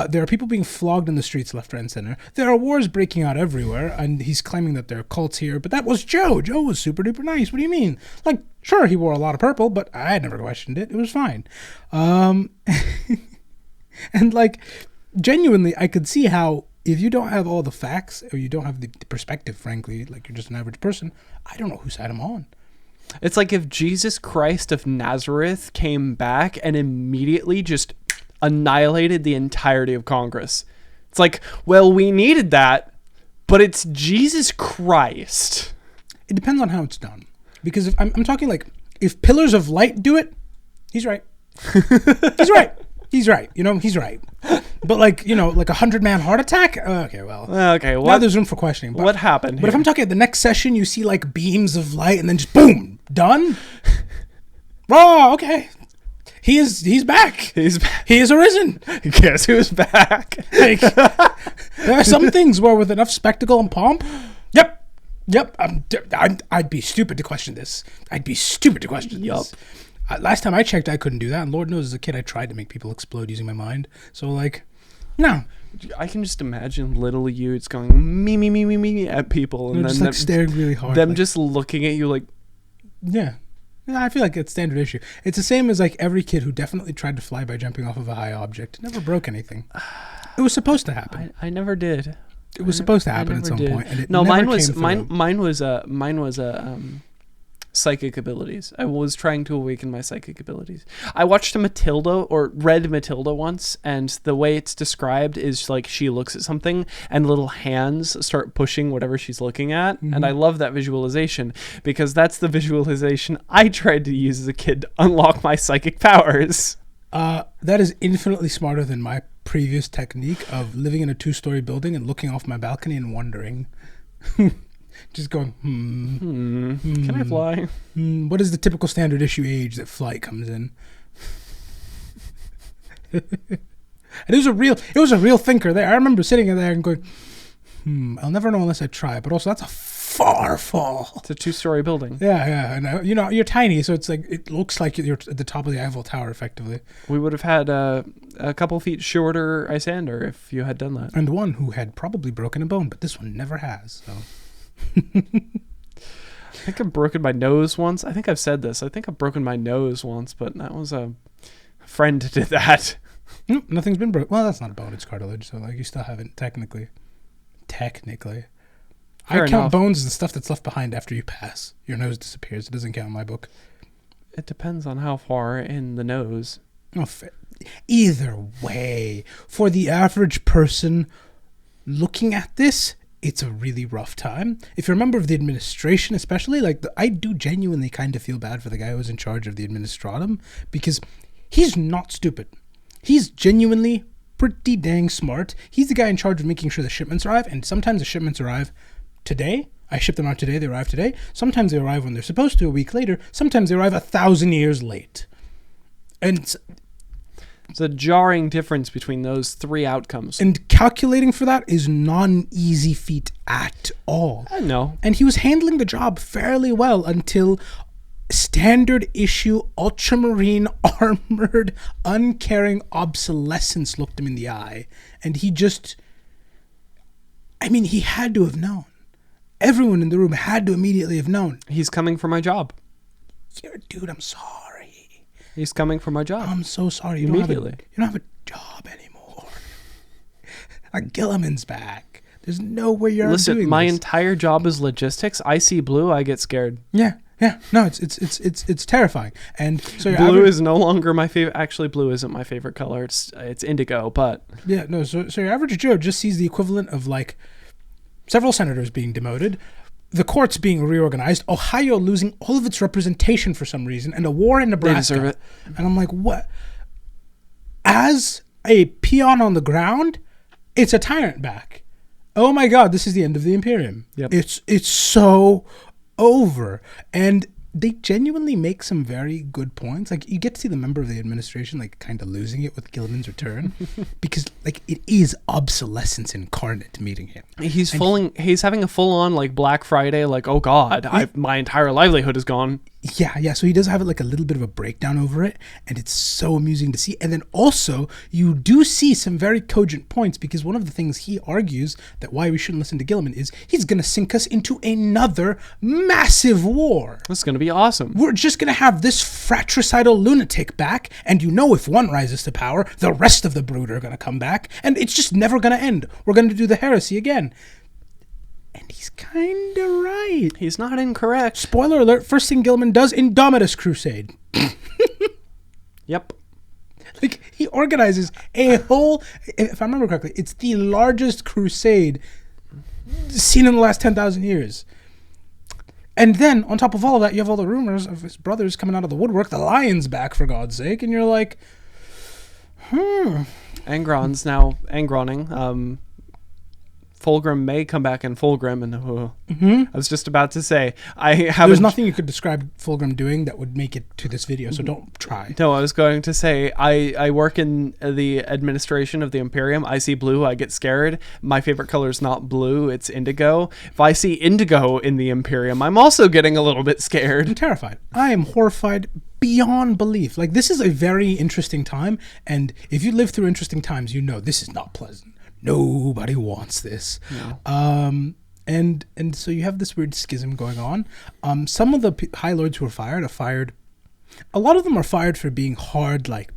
There are people being flogged in the streets left, right, and center. There are wars breaking out everywhere, and he's claiming that there are cults here. But that was Joe. Joe was super duper nice. What do you mean? Like, sure, he wore a lot of purple, but I had never questioned it. It was fine. And like, genuinely, I could see how if you don't have all the facts, or you don't have the perspective, frankly, like you're just an average person, I don't know whose side I'm on. It's like if Jesus Christ of Nazareth came back and immediately just annihilated the entirety of Congress. It's like, well, we needed that, but it's Jesus Christ. It depends on how it's done. Because if I'm talking like, if Pillars of Light do it, he's right. He's right. He's right. He's right. But like, like 100-man heart attack? Okay, well. Now there's room for questioning. But what happened But if I'm talking at the next session, you see like beams of light and then just boom, done? Oh, okay. He's back. He is arisen. Guess who's back? Like, there are some things where with enough spectacle and pomp, Yep. I'd be stupid to question this. This. Last time I checked, I couldn't do that. And Lord knows, as a kid, I tried to make people explode using my mind. So, like, no. I can just imagine little you, it's going me at people. And then just, like, staring really hard. Them like, just looking at you like... Yeah. I feel like it's a standard issue. It's the same as, like, every kid who definitely tried to fly by jumping off of a high object. It never broke anything. It was supposed to happen. I never did. It was supposed to happen at some point. And mine was psychic abilities. I was trying to awaken my psychic abilities. I watched read Matilda once, and the way it's described is like she looks at something and little hands start pushing whatever she's looking at. Mm-hmm. And I love that visualization because that's the visualization I tried to use as a kid to unlock my psychic powers. That is infinitely smarter than my previous technique of living in a 2-story building and looking off my balcony and wondering. Just going, Can I fly? What is the typical standard issue age that flight comes in? And it was a real thinker there. I remember sitting there and going, I'll never know unless I try. But also, that's a far fall. It's a 2-story building. Yeah. And you're tiny, so it's like it looks like you're at the top of the Eiffel Tower, effectively. We would have had a couple feet shorter Isyander if you had done that. And one who had probably broken a bone, but this one never has. So. I think I've broken my nose once. I think I've said this. I think I've broken my nose once, but that was a friend did that. No, nothing's been broken. Well, that's not a bone, it's cartilage, so like you still haven't technically. Fair I count bones as the stuff that's left behind after you pass. Your nose disappears. It doesn't count in my book. It depends on how far in the nose. Oh, either way, for the average person looking at this, it's a really rough time. If you're a member of the administration, especially, I do genuinely kind of feel bad for the guy who was in charge of the Administratum, because he's not stupid. He's genuinely pretty dang smart. He's the guy in charge of making sure the shipments arrive, and sometimes the shipments arrive today. I ship them out today, they arrive today. Sometimes they arrive when they're supposed to, a week later. Sometimes they arrive 1,000 years late. And it's a jarring difference between those three outcomes. And calculating for that is not an easy feat at all. I know. And he was handling the job fairly well until standard issue ultramarine armored uncaring obsolescence looked him in the eye. And he had to have known. Everyone in the room had to immediately have known. He's coming for my job. Dude, I'm sorry. He's coming for my job. I'm so sorry. You Immediately. don't have a job anymore. Like Gilliman's back. There's no way you're doing this. Listen, my entire job is logistics. I see blue, I get scared. Yeah. No, it's terrifying. And so blue is no longer my favorite. Actually, blue isn't my favorite color. It's indigo, but yeah, no. So your average Joe just sees the equivalent of like several senators being demoted, the courts being reorganized, Ohio losing all of its representation for some reason, and a war in Nebraska. They deserve it. And I'm like, what? As a peon on the ground, it's a tyrant back. Oh my God, this is the end of the Imperium. Yep. It's so over. And they genuinely make some very good points. Like, you get to see the member of the administration like kind of losing it with Gilliman's return because like it is obsolescence incarnate meeting him. He's having a full on like Black Friday, like, oh God, my entire livelihood is gone. Yeah. So he does have like a little bit of a breakdown over it, and it's so amusing to see. And then also you do see some very cogent points, because one of the things he argues that why we shouldn't listen to Gilliman is he's going to sink us into another massive war. It's going to be awesome. We're just going to have this fratricidal lunatic back, and if one rises to power, the rest of the brood are going to come back, and it's just never going to end. We're going to do the heresy again. And he's kind of right. He's not incorrect. Spoiler alert, first thing Gilliman does, Indomitus Crusade. Yep. Like, he organizes a whole, if I remember correctly, it's the largest crusade seen in the last 10,000 years. And then, on top of all of that, you have all the rumors of his brothers coming out of the woodwork. The lion's back, for God's sake. And you're like, Angron's now Angroning. Fulgrim may come back in Fulgrim, and I was just about to say, there's nothing you could describe Fulgrim doing that would make it to this video, so don't try. No, I was going to say, I work in the administration of the Imperium. I see blue, I get scared. My favorite color is not blue, it's indigo. If I see indigo in the Imperium, I'm also getting a little bit scared. I'm terrified. I am horrified beyond belief. Like, this is a very interesting time, and if you live through interesting times, you know this is not pleasant. Nobody wants this. No. And so you have this weird schism going on. Some of the High Lords who are fired. A lot of them are fired for being hard, like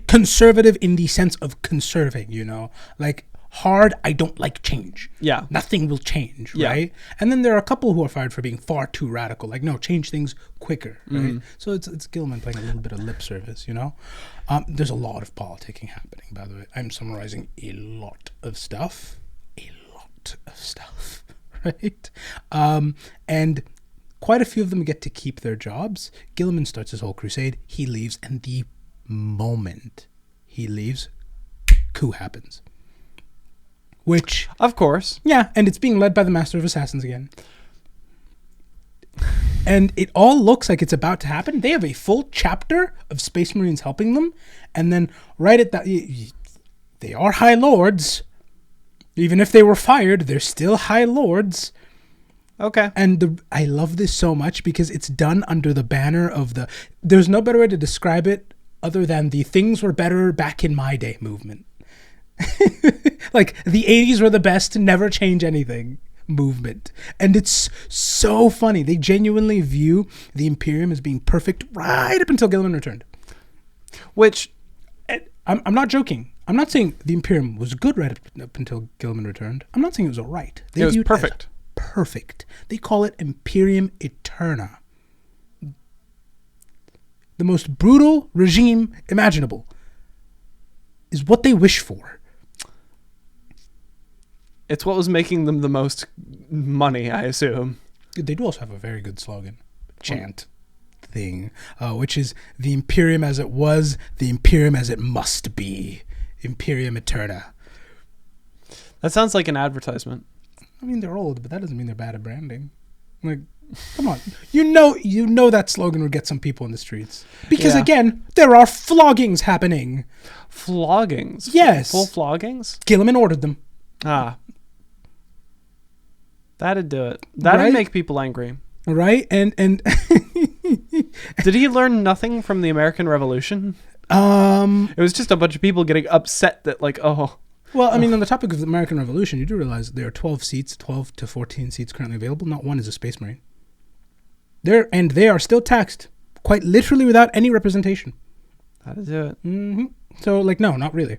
conservative in the sense of conserving, like hard. I don't like change. Yeah. Nothing will change, yeah. Right? And then there are a couple who are fired for being far too radical. Like, no, change things quicker, right? So it's Gilliman playing a little bit of lip service, There's a lot of politicking happening, by the way. I'm summarizing a lot of stuff, right? And quite a few of them get to keep their jobs. Gilliman starts his whole crusade. He leaves, and the moment he leaves, coup happens. Which, of course, yeah, and it's being led by the Master of Assassins again. And it all looks like it's about to happen. They have a full chapter of Space Marines helping them, and then right at that, they are High Lords. Even if they were fired, they're still High Lords. Okay. And I love this so much because it's done under the banner of there's no better way to describe it other than the things were better back in my day movement. Like, the 80s were the best, never change anything movement. And it's so funny. They genuinely view the Imperium as being perfect right up until Gilliman returned. Which, I'm not joking. I'm not saying the Imperium was good right up until Gilliman returned. I'm not saying it was all right. It was perfect. Perfect. They call it Imperium Eterna. The most brutal regime imaginable is what they wish for. It's what was making them the most money, I assume. They do also have a very good slogan, chant thing, which is the Imperium as it was, the Imperium as it must be. Imperium Eterna. That sounds like an advertisement. I mean, they're old, but that doesn't mean they're bad at branding. Like, come on. You know that slogan would get some people in the streets. Because, again, there are floggings happening. Floggings? Yes. Full floggings? Gilliman ordered them. Ah. That'd do it. That'd make people angry. Right? And Did he learn nothing from the American Revolution? It was just a bunch of people getting upset that, like, oh... Well, I mean, on the topic of the American Revolution, you do realize there are 12 to 14 seats currently available. Not one is a Space Marine. They are still taxed, quite literally without any representation. That'd do it. Mm-hmm. So, like, no, not really.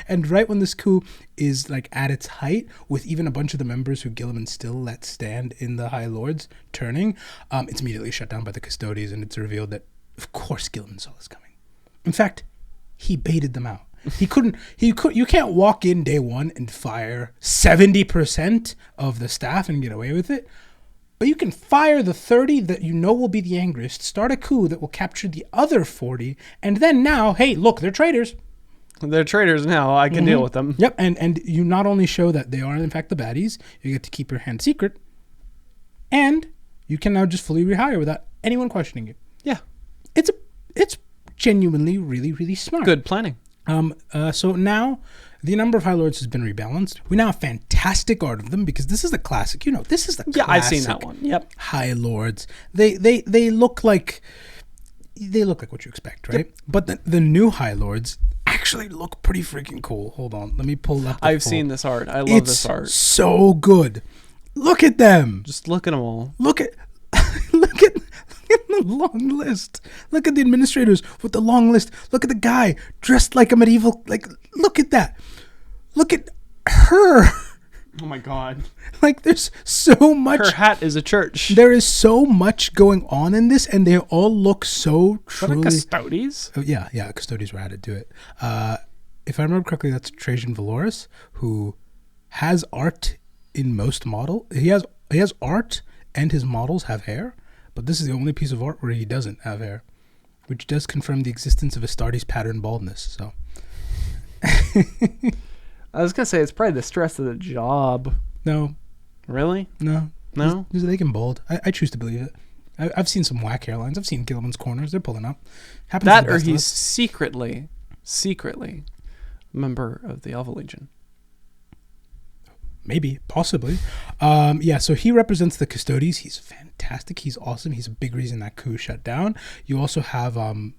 And right when this coup is, like, at its height, with even a bunch of the members who Gilliman still let stand in the High Lords turning, it's immediately shut down by the Custodes, and it's revealed that, of course, Gilliman saw this coming. In fact, he baited them out. You can't walk in day one and fire 70% of the staff and get away with it. But you can fire the 30 that you know will be the angriest, start a coup that will capture the other 40, and then now, hey, look, they're traitors. They're traitors now. I can deal with them. Yep, and you not only show that they are in fact the baddies, you get to keep your hand secret, and you can now just fully rehire without anyone questioning you. Yeah. It's genuinely really, really smart. Good planning. So now the number of High Lords has been rebalanced. We now have fantastic art of them because this is the classic. You know, this is the classic. Yeah, I've seen that one. Yep. High Lords. They look like what you expect, right? Yep. But the new High Lords actually look pretty freaking cool. Hold on, let me pull up. I've seen this art. I love this art. So good. Look at them. Just look at them all. Look at the long list. Look at the administrators with the long list. Look at the guy dressed like a medieval. Like, look at that. Look at her. Oh my God. Like, there's so much. Her hat is a church. There is so much going on in this, and they all look so truly. Custodes? Oh, yeah. Custodes were added to it. If I remember correctly, that's Trajan Valoris, who has art in most model. He has art, and his models have hair. But this is the only piece of art where he doesn't have hair, which does confirm the existence of Astartes pattern baldness. So, I was gonna say it's probably the stress of the job. No, really, no. They can bald. I choose to believe it. I've seen some whack hairlines. I've seen Gilliman's corners. They're pulling up. Happens that, or he's secretly member of the Alpha Legion. Maybe, possibly. So he represents the Custodes. He's fantastic. He's awesome. He's a big reason that coup shut down. You also have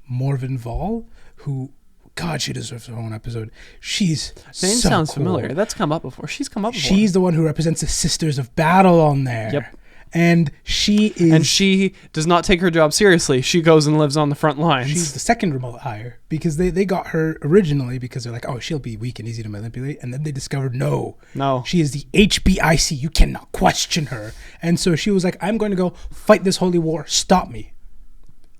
Morven Val, who, God, she deserves her own episode. She's name so sounds cool. familiar. That's come up before. She's come up before. She's the one who represents the Sisters of Battle on there. Yep. And she does not take her job seriously. She goes and lives on the front lines. She's the second remote hire because they got her originally because they're like, oh, she'll be weak and easy to manipulate. And then they discovered, no. She is the HBIC. You cannot question her. And so she was like, I'm going to go fight this holy war. Stop me.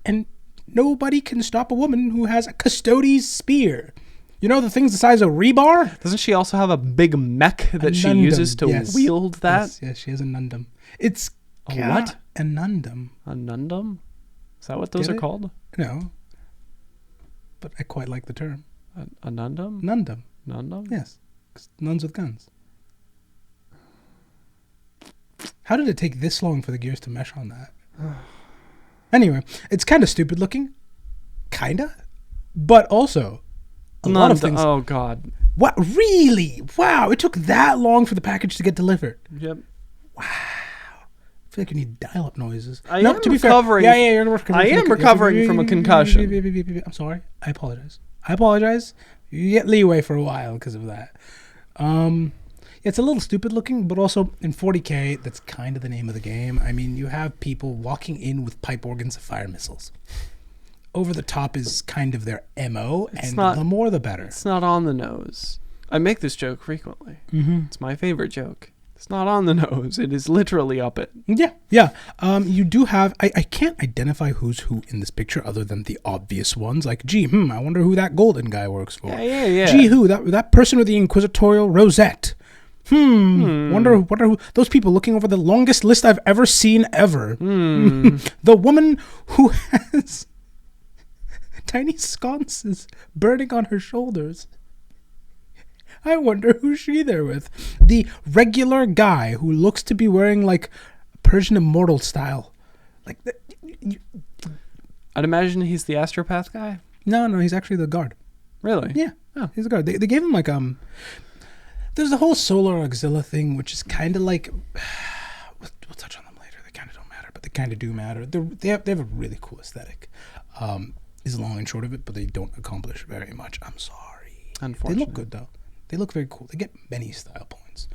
And nobody can stop a woman who has a Custodes spear. You know, the thing's the size of rebar? Doesn't she also have a big mech that she uses to wield that? Yes, she has a nundum. It's what? A nundum. A nundum? Is that what those are called? No. But I quite like the term. A nundum? Nundum. Nundum? Yes. Nuns with guns. How did it take this long for the gears to mesh on that? Anyway, it's kind of stupid looking. Kinda. But also, a lot of things. Oh, God. What? Really? Wow. It took that long for the package to get delivered. Yep. Wow. I feel like you need dial-up noises. I am recovering. You're recovering. I am recovering from a concussion. I'm sorry. I apologize. You get leeway for a while because of that. It's a little stupid looking, but also in 40K, that's kind of the name of the game. I mean, you have people walking in with pipe organs of fire missiles. Over the top is kind of their MO, the more the better. It's not on the nose. I make this joke frequently. Mm-hmm. It's my favorite joke. It's not on the nose. It is literally up it. Yeah. You do have... I can't identify who's who in this picture other than the obvious ones. Like, I wonder who that golden guy works for. Yeah. Gee, who? That person with the Inquisitorial Rosette. Wonder who... Those people looking over the longest list I've ever seen ever. The woman who has... tiny sconces burning on her shoulders. I wonder who she there with. The regular guy who looks to be wearing like Persian immortal style. Like, I'd imagine he's the astropath guy. no, he's actually the guard. Really? Yeah, Oh. he's the guard. They gave him like there's the whole solar auxilia thing, which is kind of like we'll touch on them later. They kind of don't matter, but they kind of do matter. They have a really cool aesthetic. Is the long and short of it, but they don't accomplish very much. I'm sorry. Unfortunately. They look good though. They look very cool. They get many style points.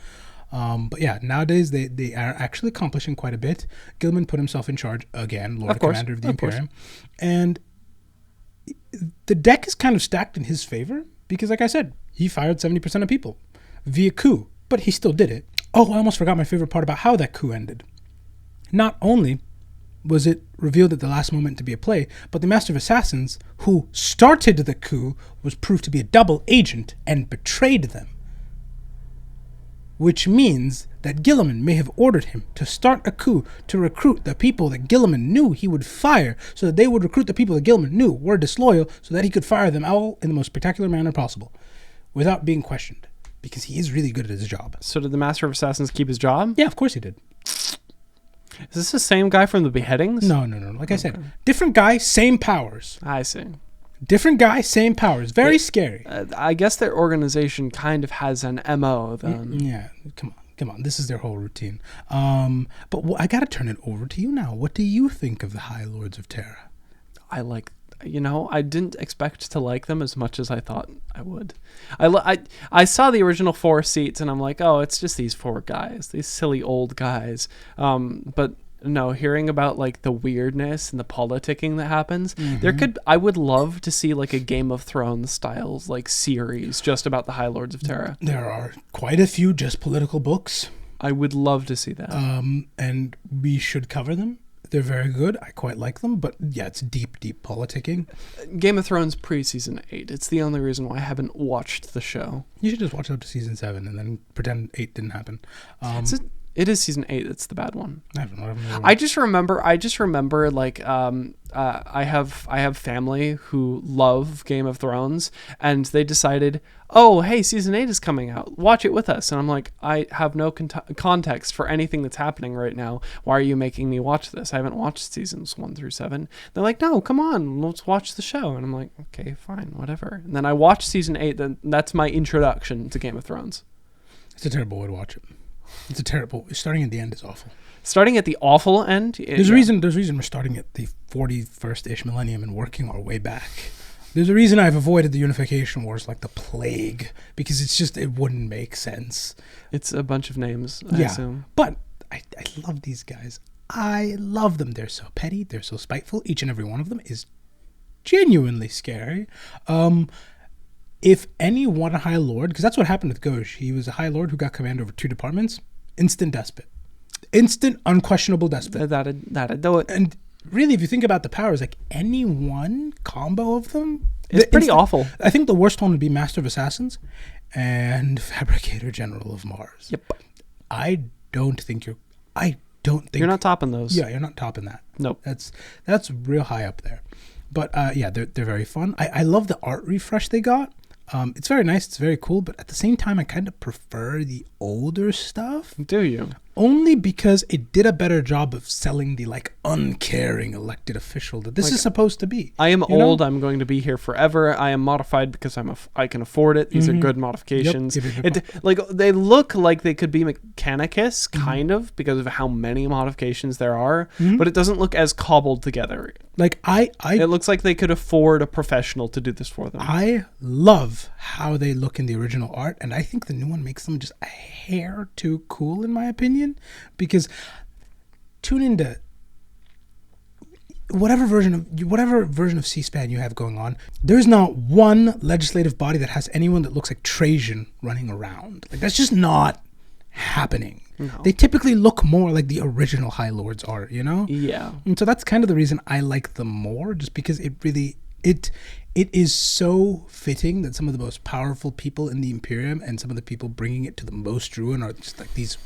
But yeah, nowadays they are actually accomplishing quite a bit. Gilman put himself in charge again, Lord Commander of the Imperium. And the deck is kind of stacked in his favor because, like I said, he fired 70% of people via coup, but he still did it. Oh, I almost forgot my favorite part about how that coup ended. Not only was it revealed at the last moment to be a play, but the Master of Assassins, who started the coup, was proved to be a double agent and betrayed them. Which means that Gilliman may have ordered him to start a coup to recruit the people that Gilliman knew he would fire, so that they would recruit the people that Gilliman knew were disloyal, so that he could fire them all in the most spectacular manner possible, without being questioned, because he is really good at his job. So did the Master of Assassins keep his job? Yeah, of course he did. Is this the same guy from the beheadings? No. Like I said, different guy, same powers. I see. Different guy, same powers. Very scary. I guess their organization kind of has an MO then. Yeah, come on. This is their whole routine. But I got to turn it over to you now. What do you think of the High Lords of Terra? I didn't expect to like them as much as I thought I would. I saw the original 4 seats and I'm like, oh, it's just these 4 guys, these silly old guys. But no, hearing about like the weirdness and the politicking that happens, I would love to see like a Game of Thrones styles like series just about the High Lords of Terra. There are quite a few just political books. I would love to see that. And we should cover them. They're very good. I quite like them, but yeah, it's deep politicking. Game of Thrones pre-season 8. It's the only reason why I haven't watched the show. You should just watch it up to season 7 and then pretend 8 didn't happen. It is season 8. It's the bad one. I don't know. I just remember like I have family who love Game of Thrones, and they decided, oh, hey, season 8 is coming out. Watch it with us. And I'm like, I have no context for anything that's happening right now. Why are you making me watch this? I haven't watched seasons 1 through 7. They're like, no, come on, let's watch the show. And I'm like, okay, fine, whatever. And then I watched season 8. Then that's my introduction to Game of Thrones. It's a terrible way to watch it. It's a terrible. Starting at the end is awful. Starting at the awful end. There's a reason we're starting at the 41st-ish millennium and working our way back. There's a reason I've avoided the Unification Wars like the plague, because it wouldn't make sense. It's a bunch of names, I assume. But I love these guys. I love them. They're so petty. They're so spiteful. Each and every one of them is genuinely scary. If any one High Lord, because that's what happened with Gauche. He was a High Lord who got command over 2 departments. Instant despot. Instant, unquestionable despot. That'd do it. And really, if you think about the powers, like any one combo of them, it's pretty awful. I think the worst one would be Master of Assassins and Fabricator-General of Mars. Yep. I don't think you're not topping those. Yeah, you're not topping that. Nope. That's real high up there. But yeah, they're very fun. I love the art refresh they got. It's very nice. It's very cool. But at the same time, I kind of prefer the older stuff. Do you? Only because it did a better job of selling the like uncaring elected official that this is supposed to be. I am old. I'm going to be here forever. I am modified because I can afford it. These are good modifications. Yep. They look like they could be Mechanicus, kind of, because of how many modifications there are. But it doesn't look as cobbled together. Like it looks like they could afford a professional to do this for them. I love how they look in the original art, and I think the new one makes them just a hair too cool, in my opinion. Because tune into whatever version of C-SPAN you have going on, there's not one legislative body that has anyone that looks like Trajan running around. Like, that's just not happening. No. They typically look more like the original High Lords art, you know? Yeah. And so that's kind of the reason I like them more, just because it is so fitting that some of the most powerful people in the Imperium and some of the people bringing it to the most ruin are just like these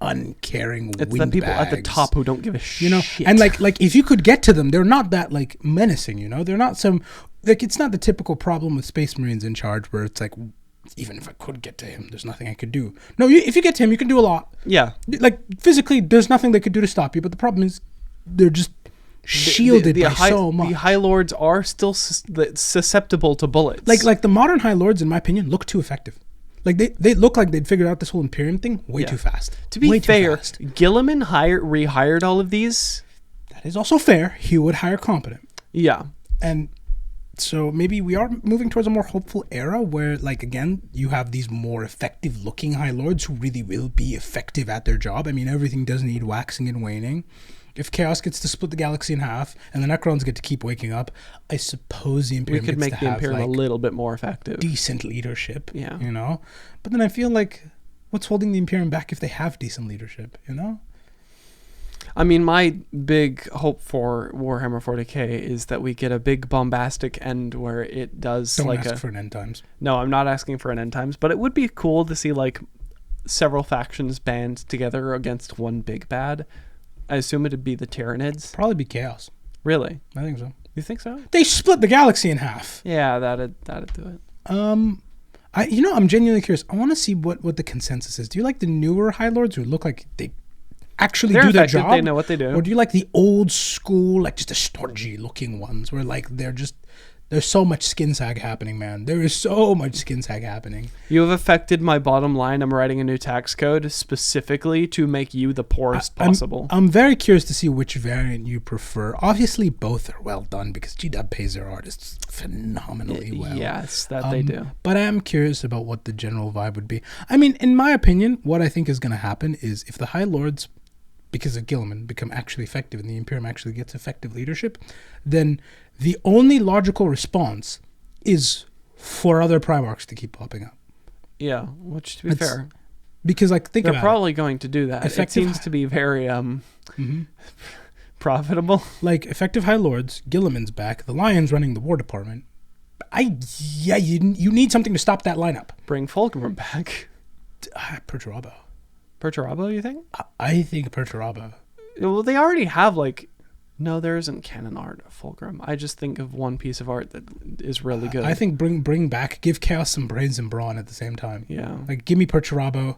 uncaring It's the people at the windbags. top who don't give a shit. You know, and like if you could get to them, they're not that like menacing. You know, they're not some like it's not the typical problem with Space Marines in charge where it's like, even if I could get to him, there's nothing I could do. No, if you get to him, you can do a lot. Yeah. Like physically, there's nothing they could do to stop you. But the problem is, they're just shielded by so much. The High Lords are still susceptible to bullets. Like the modern High Lords, in my opinion, look too effective. Like they look like they'd figured out this whole Imperium thing way too fast. To be way too fair, fast. Gilliman rehired all of these. That is also fair. He would hire competent. Yeah. And so maybe we are moving towards a more hopeful era where, like, again, you have these more effective looking High Lords who really will be effective at their job. I mean, everything does need waxing and waning. If Chaos gets to split the galaxy in half and the Necrons get to keep waking up, I suppose the Imperium We could gets make to the have, Imperium like, a little bit more effective. decent leadership. Yeah. You know? But then I feel like, what's holding the Imperium back if they have decent leadership, you know? I mean, my big hope for Warhammer 40k is that we get a big bombastic end where it does Don't like ask for an end times. No, I'm not asking for an end times, but it would be cool to see like several factions band together against one big bad. I assume it'd be the Tyranids. Probably be Chaos. Really? I think so. You think so? They split the galaxy in half. Yeah, that'd do it. I'm genuinely curious. I want to see what the consensus is. Do you like the newer High Lords who look like they actually They're do their effective, job? they know what they do. Or do you like the old school, like just the stodgy looking ones where like there's so much skin sag happening, man. There is so much skin sag happening. You have affected my bottom line. I'm writing a new tax code specifically to make you the poorest possible. I'm very curious to see which variant you prefer. Obviously, both are well done because GW pays their artists phenomenally well. Yes, that they do. But I am curious about what the general vibe would be. I mean, in my opinion, what I think is going to happen is if the High Lords, because of Gilliman, become actually effective and the Imperium actually gets effective leadership, then the only logical response is for other Primarchs to keep popping up. Yeah, which to be fair, because like think they're about probably going to do that. It Effective- seems to be very profitable. like effective High Lords, Gilliman's back, the Lion's running the War Department. You need something to stop that lineup. Bring Fulgrim back. Perturabo. Perturabo, you think? I think Perturabo. Well, they already have like. No, there isn't canon art of Fulgrim. I just think of one piece of art that is really good. I think bring back, give Chaos some brains and brawn at the same time. Yeah. Like give me Perturabo.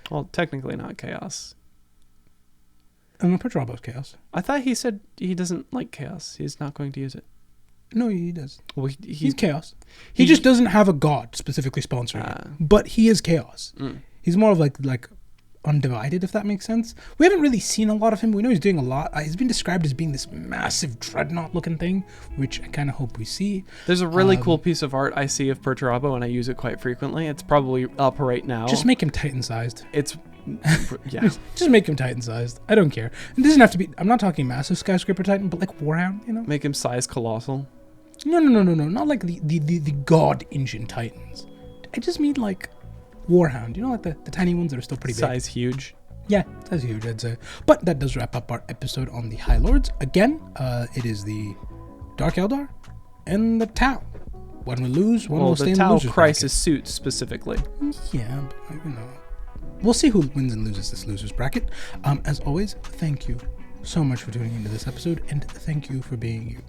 Well, technically not Chaos. I mean, Perturabo's Chaos. I thought he said he doesn't like Chaos. He's not going to use it. No, he does. Well, He's Chaos. He just doesn't have a god specifically sponsoring it. But he is Chaos. He's more of like undivided, if that makes sense. We haven't really seen a lot of him. We know he's doing a lot. He's been described as being this massive dreadnought looking thing, which I kind of hope we see. There's a really cool piece of art I see of Perturabo, and I use it quite frequently. It's probably up right now. Just make him Titan sized. It's yeah. Just make him Titan sized. I don't care. It doesn't have to be. I'm not talking massive skyscraper Titan, but like Warhound, you know. Make him size colossal. No. Not like the god engine Titans. I just mean like Warhound. You know, like the tiny ones that are still pretty big. Size huge. Yeah, that's huge, I'd say. But that does wrap up our episode on the High Lords. Again, it is the Dark Eldar and the Tau. One will lose, one will stay in the Tau losers crisis suit specifically. bracket. Yeah, but you know, we'll see who wins and loses this losers bracket. As always, thank you so much for tuning into this episode, and thank you for being you.